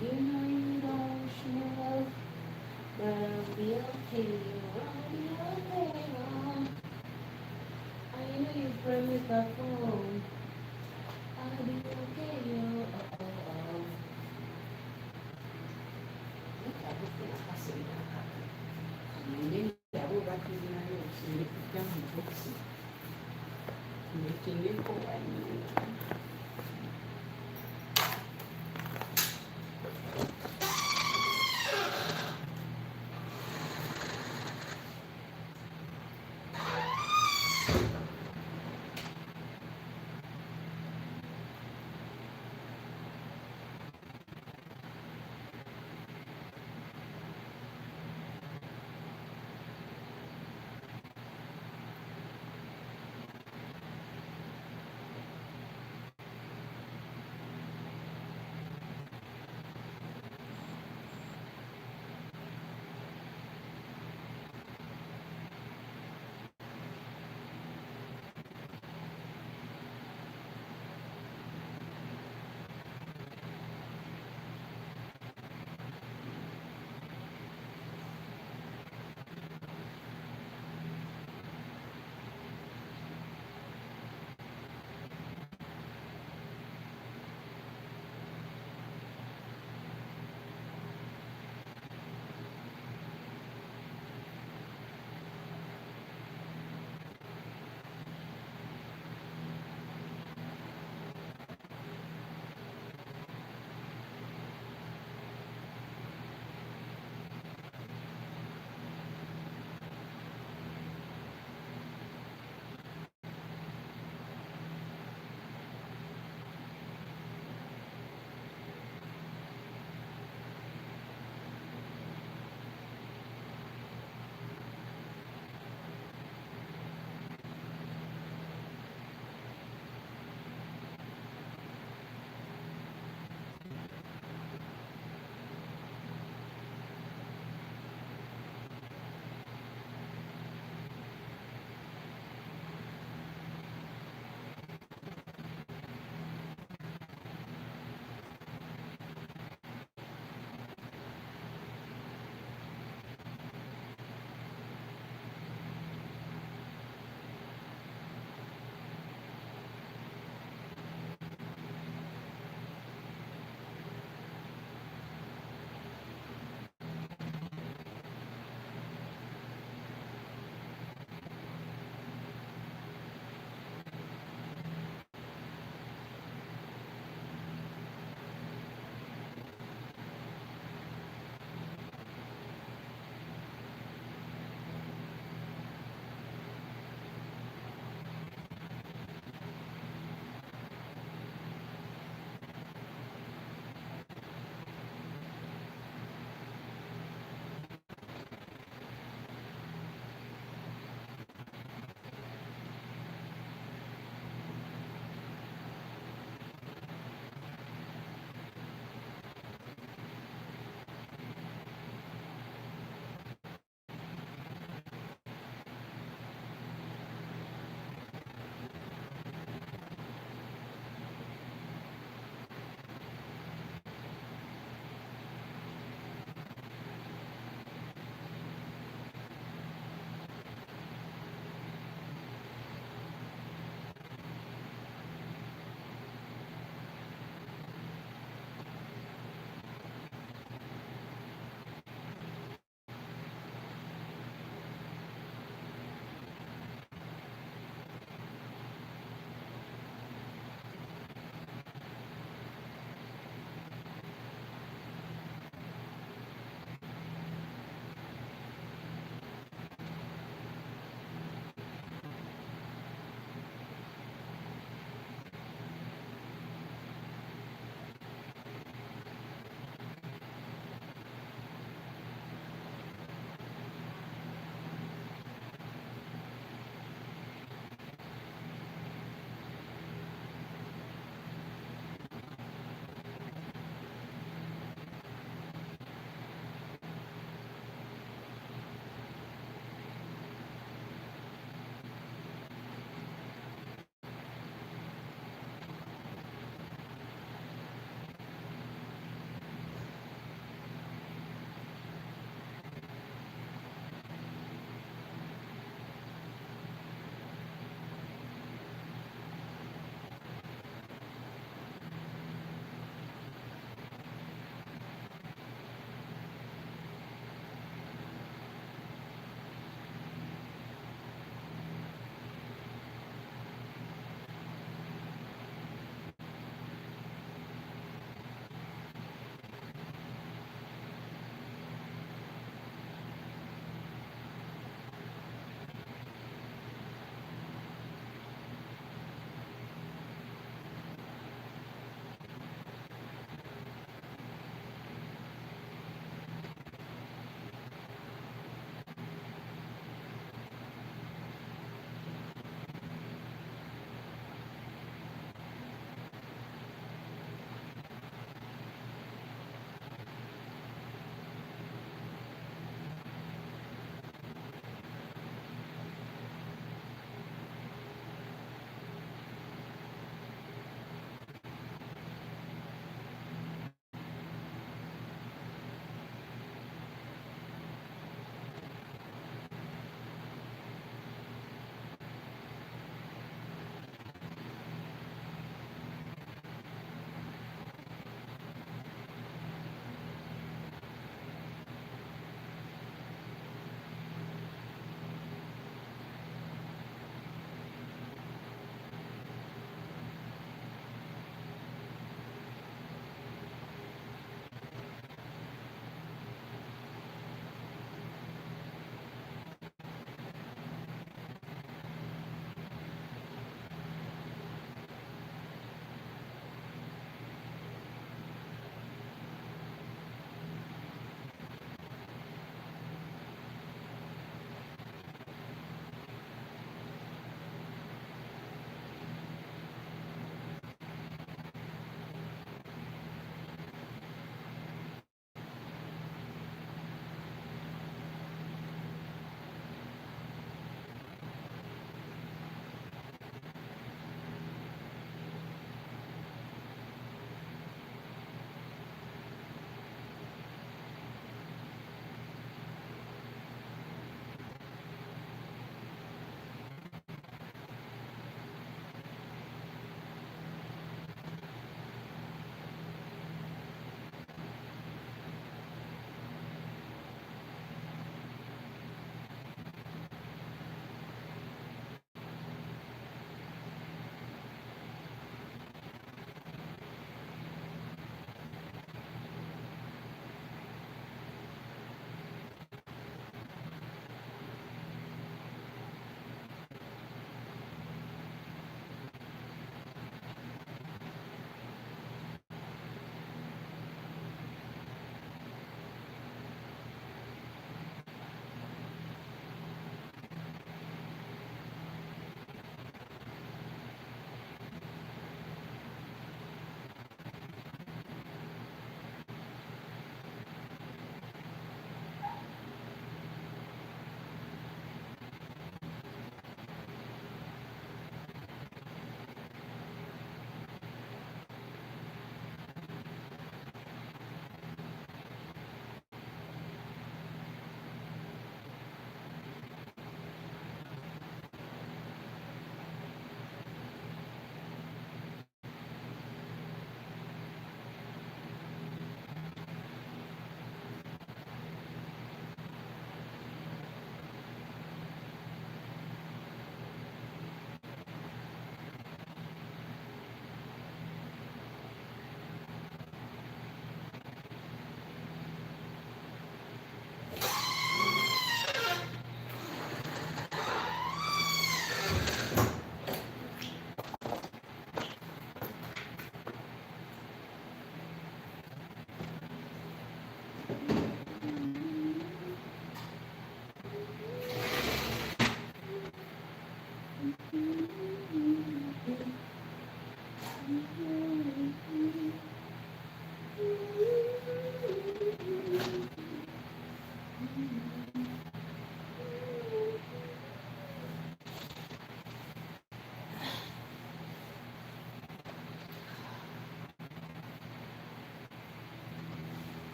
You know you don't the phone. I'll be okay, yo. Oh, oh, oh. Look at this thing. I see that. Mungkin jauh bagi dia sini yang boxy. Making it go and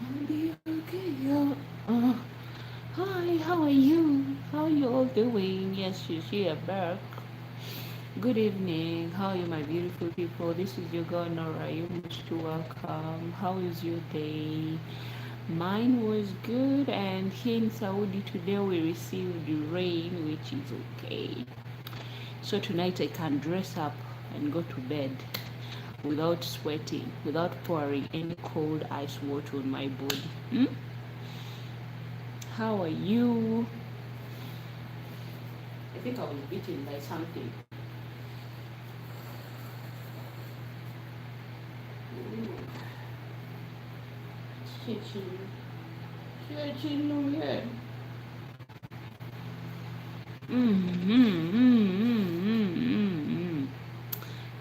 I'll be okay, yo. Hi, how are you? How are you all doing? Yes, she's here back. Good evening. How are you, my beautiful people? This is your girl Nora. You're most welcome. How is your day? Mine was good, and here in Saudi today we received rain, which is okay. So tonight I can dress up and go to bed without sweating, without pouring any cold ice water on my body. How are you? I think I was beaten by something.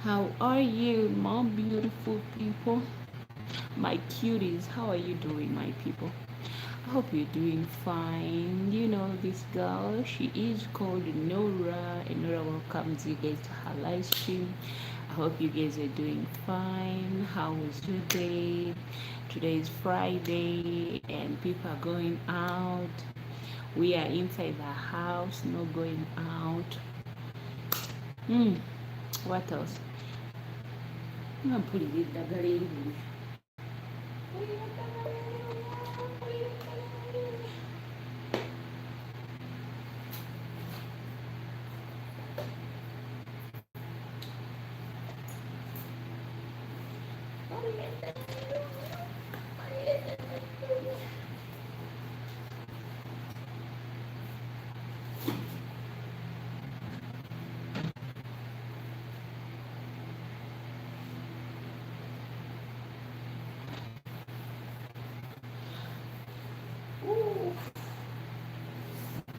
How are you, my beautiful people? My cuties, how are you doing, my people? I hope you're doing fine. You know this girl, she is called Nora, and Nora welcomes you guys to her live stream. I hope you guys are doing fine. How was your day? Today is Friday and people are going out. We are inside the house, not going out. What else? I'm gonna put it in.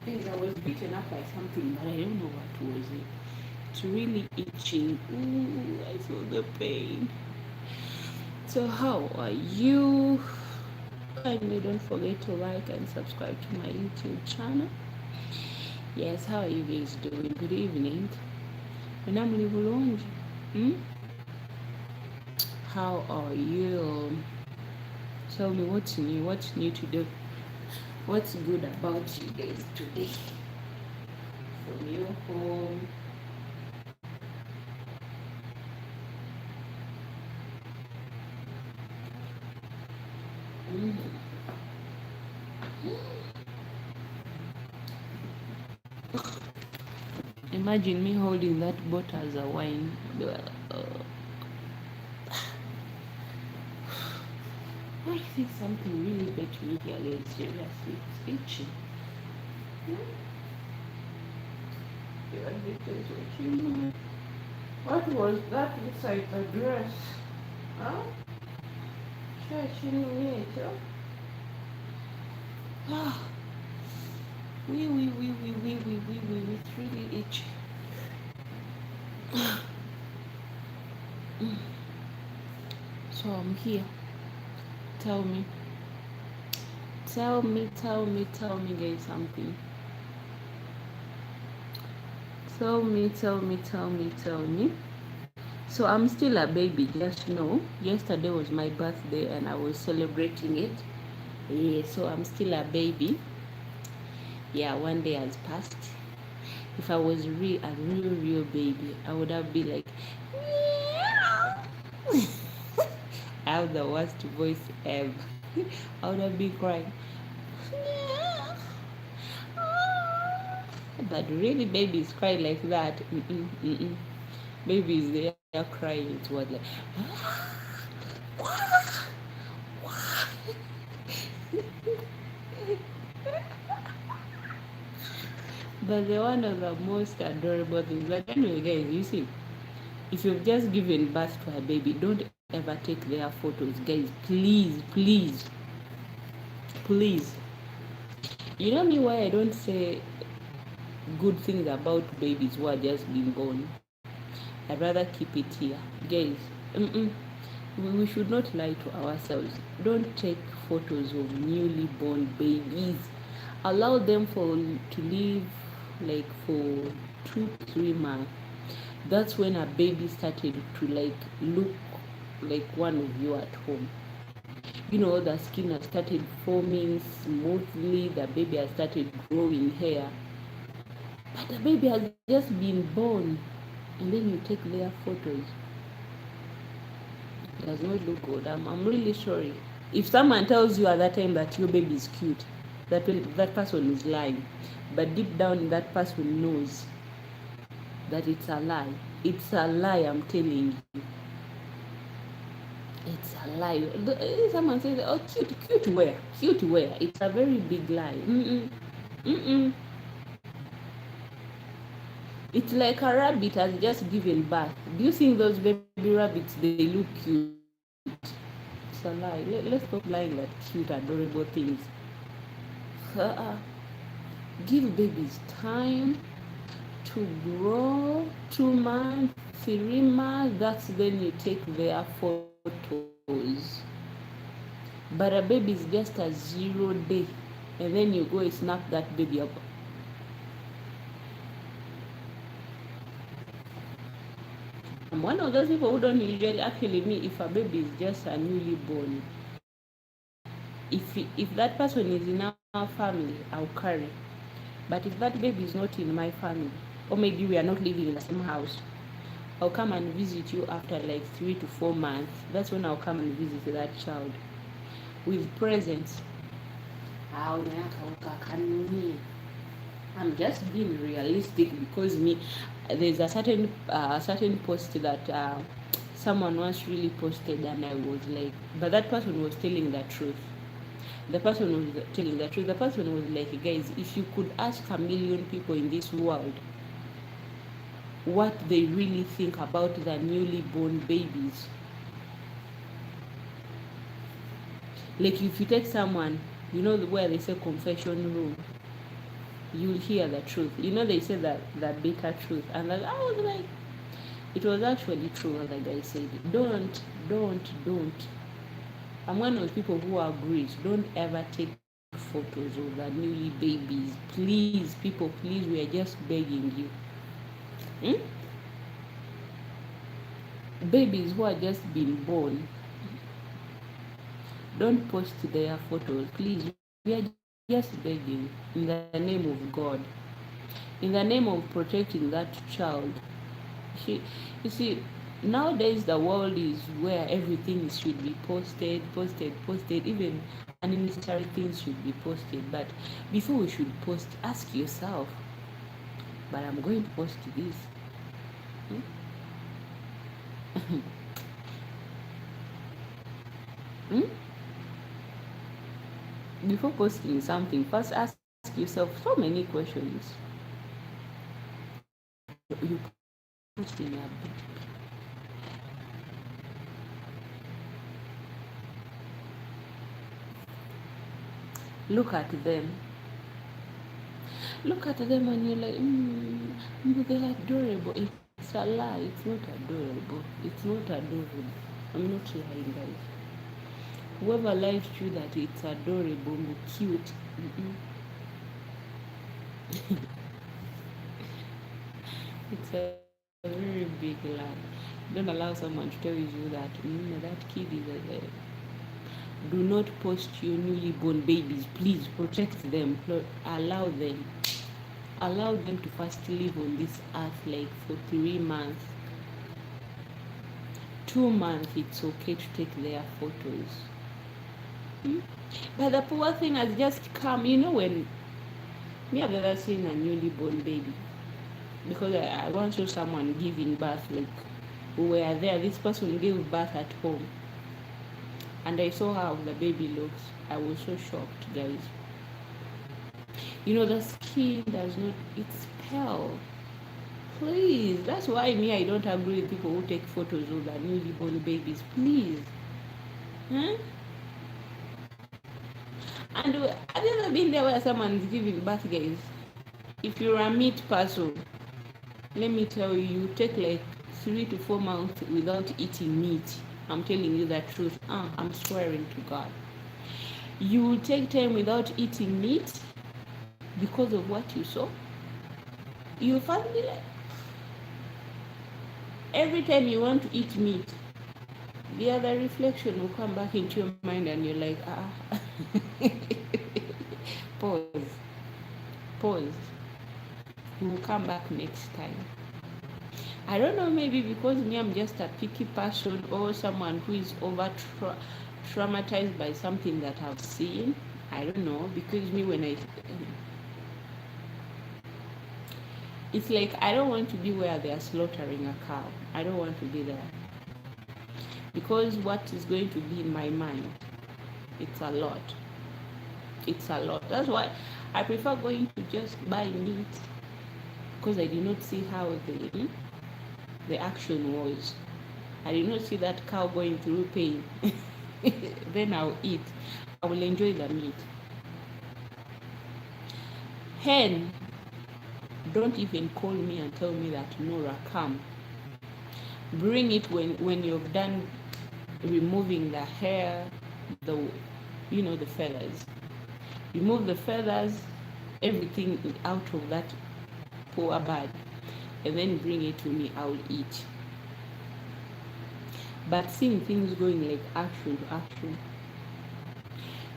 I was beaten up by something, but I don't know what was it. It's really itching. Ooh, I feel the pain. So how are you? Kindly don't forget to like and subscribe to my YouTube channel. Yes, how are you guys doing? Good evening. How are you? Tell me what's new. What's new to do? What's good about you guys today? From your home. Imagine me holding that bottle as a wine. I think something really bit me here, guys. Seriously, it's itchy. What was that inside the dress? Huh? Ah, it's really itchy. So I'm here. Tell me, guys, something. Tell me. So I'm still a baby, just know. Yesterday was my birthday and I was celebrating it. Yeah, so I'm still a baby. Yeah, one day has passed. If I was a real baby, I would have been like, meow. I have the worst voice ever. I would have been crying. But really, babies cry like that. Mm-mm, mm-mm. Babies, they are crying. It's what like. But the one of the most adorable things. But anyway, guys, you see, if you've just given birth to a baby, don't ever take their photos, guys. Please, please, please. You know me why I don't say good things about babies who are just being born. I'd rather keep it here, guys. Mm-mm. We should not lie to ourselves. Don't take photos of newly born babies. Allow them to live like for 2 3 months. That's when a baby started to like look like one of you at home. The skin has started forming smoothly, the baby has started growing hair. But the baby has just been born, and then you take their photos. It does not look good. I'm really sorry. If someone tells you at that time that your baby is cute, that person is lying. But deep down, that person knows that it's a lie. It's a lie, I'm telling you. It's a lie. Someone says, "Oh, cute where? Cute where?" It's a very big lie. Mm-mm. Mm-mm. It's like a rabbit has just given birth. Do you think those baby rabbits, they look cute? It's a lie. Let's stop lying that cute, adorable things. Uh, Give babies time to grow. 2 months, 3 months, that's when you take their photos. But a baby is just a 0 day, and then you go and snap that baby up. I'm one of those people who don't usually, actually, me, if a baby is just a newly born, if that person is in our family, I'll carry. But if that baby is not in my family, or maybe we are not living in the same house, I'll come and visit you after like 3 to 4 months. That's when I'll come and visit that child with presents. I'm just being realistic because there's a certain post that someone once really posted, and I was like, but that person was telling the truth. The person was telling the truth. The person was like, guys, if you could ask a million people in this world what they really think about the newly born babies, like if you take someone, where they say confession room, you'll hear the truth. They say that the bitter truth, and I was like, it was actually true. Like I said, don't. I'm one of the people who agrees. Don't ever take photos of the newly babies. Please, people, please, we are just begging you. Babies who are just being born, don't post their photos. Please, we are just begging in the name of God. In the name of protecting that child. You see, nowadays the world is where everything should be posted. Even unnecessary things should be posted. But before we should post, ask yourself, but I'm going to post this. Hmm? Hmm? Before posting something, first ask yourself so many questions. You post in a look at them. Look at them and you're like, they're adorable. It's a lie. It's not adorable. It's not adorable. I'm not lying, guys. Whoever lies to you that it's adorable or cute, it's a very big lie. Don't allow someone to tell you that that kid is do not post your newly born babies. Please protect them. Allow them. Allow them to first live on this earth like for 3 months. 2 months it's okay to take their photos. But the poor thing has just come, when me I've ever seen a newly born baby, because I once saw someone giving birth, like we were there, this person gave birth at home, and I saw how the baby looks. I was so shocked, guys. The skin does not, it's pale. Please, that's why I don't agree with people who take photos of their newly born babies. Please. Huh? And have you ever been there where someone is giving birth, guys? If you're a meat person, let me tell you, you take like 3 to 4 months without eating meat. I'm telling you the truth. I'm swearing to God. You will take time without eating meat because of what you saw. You finally, like, every time you want to eat meat, the other reflection will come back into your mind, and you're like, pause. We'll come back next time. I don't know, maybe because me, I'm just a picky person, or someone who is over traumatized by something that I've seen. I don't know, because me, it's like I don't want to be where they are slaughtering a cow. I don't want to be there, because what is going to be in my mind, it's a lot. That's why I prefer going to just buy meat, because I did not see how the action was. I did not see that cow going through pain. Then I'll eat. I will enjoy the meat. Hen, don't even call me and tell me that Nora, come. Bring it when you've done removing the hair, the feathers. Remove the feathers, everything out of that poor bird, and then bring it to me. I'll eat. But seeing things going like action to action,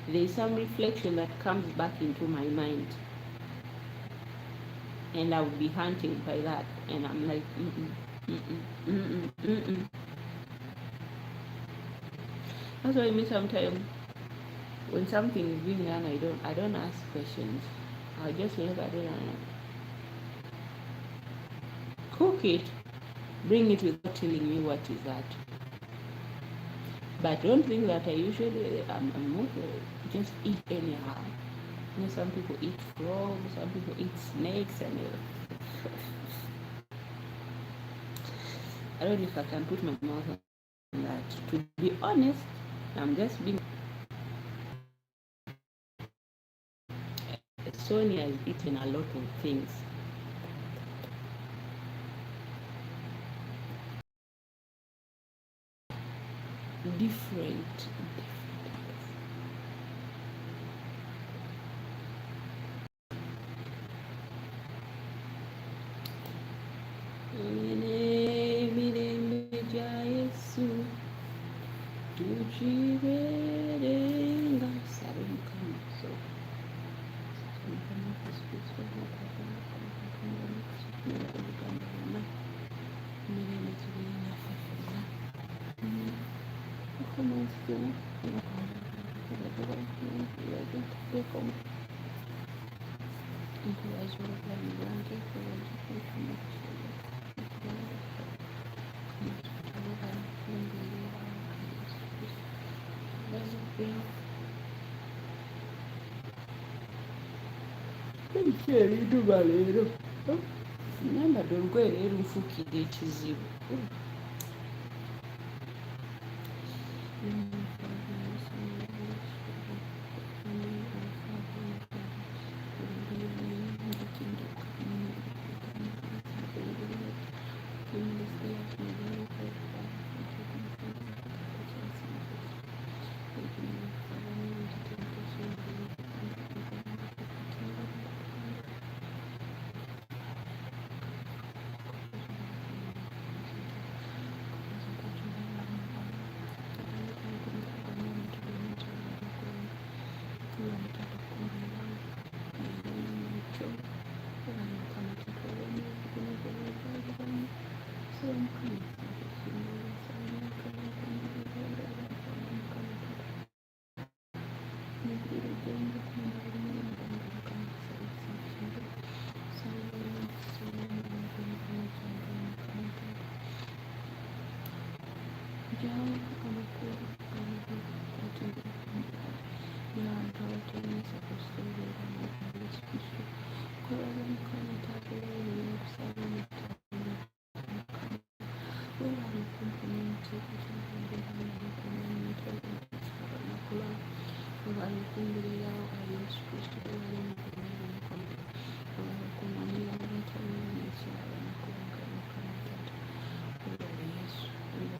there's some reflection that comes back into my mind, and I will be hunting by that, and I'm like, That's why me sometimes when something is being done, I don't ask questions. I just look at it and cook it, bring it without telling me what is that. But don't think that I'm not just eat anyhow. Some people eat frogs, some people eat snakes, and I don't know if I can put my mouth on that. To be honest, I'm just being. Sonia has eaten a lot of things. Different. Eriduba leero nambadde olugoye leero nfuukidde ekizibu. alifungulia au Yesu Kristo wale mkononi mkono kuna hata mimi sawa na kuungana kama tatu kwa Yesu ndio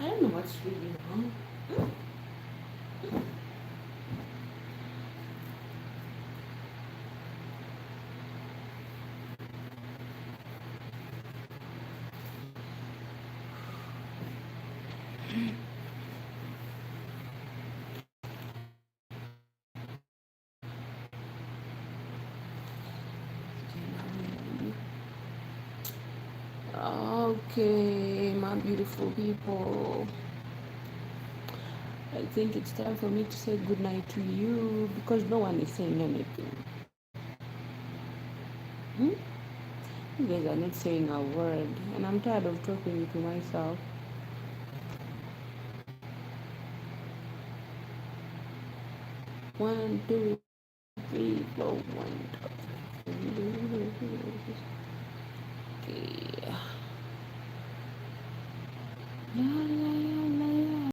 I don't know what's really wrong. Okay, my beautiful people. I think it's time for me to say good night to you because no one is saying anything. You guys are not saying a word, and I'm tired of talking to myself. One, two, three, four, one. Okay. La, la,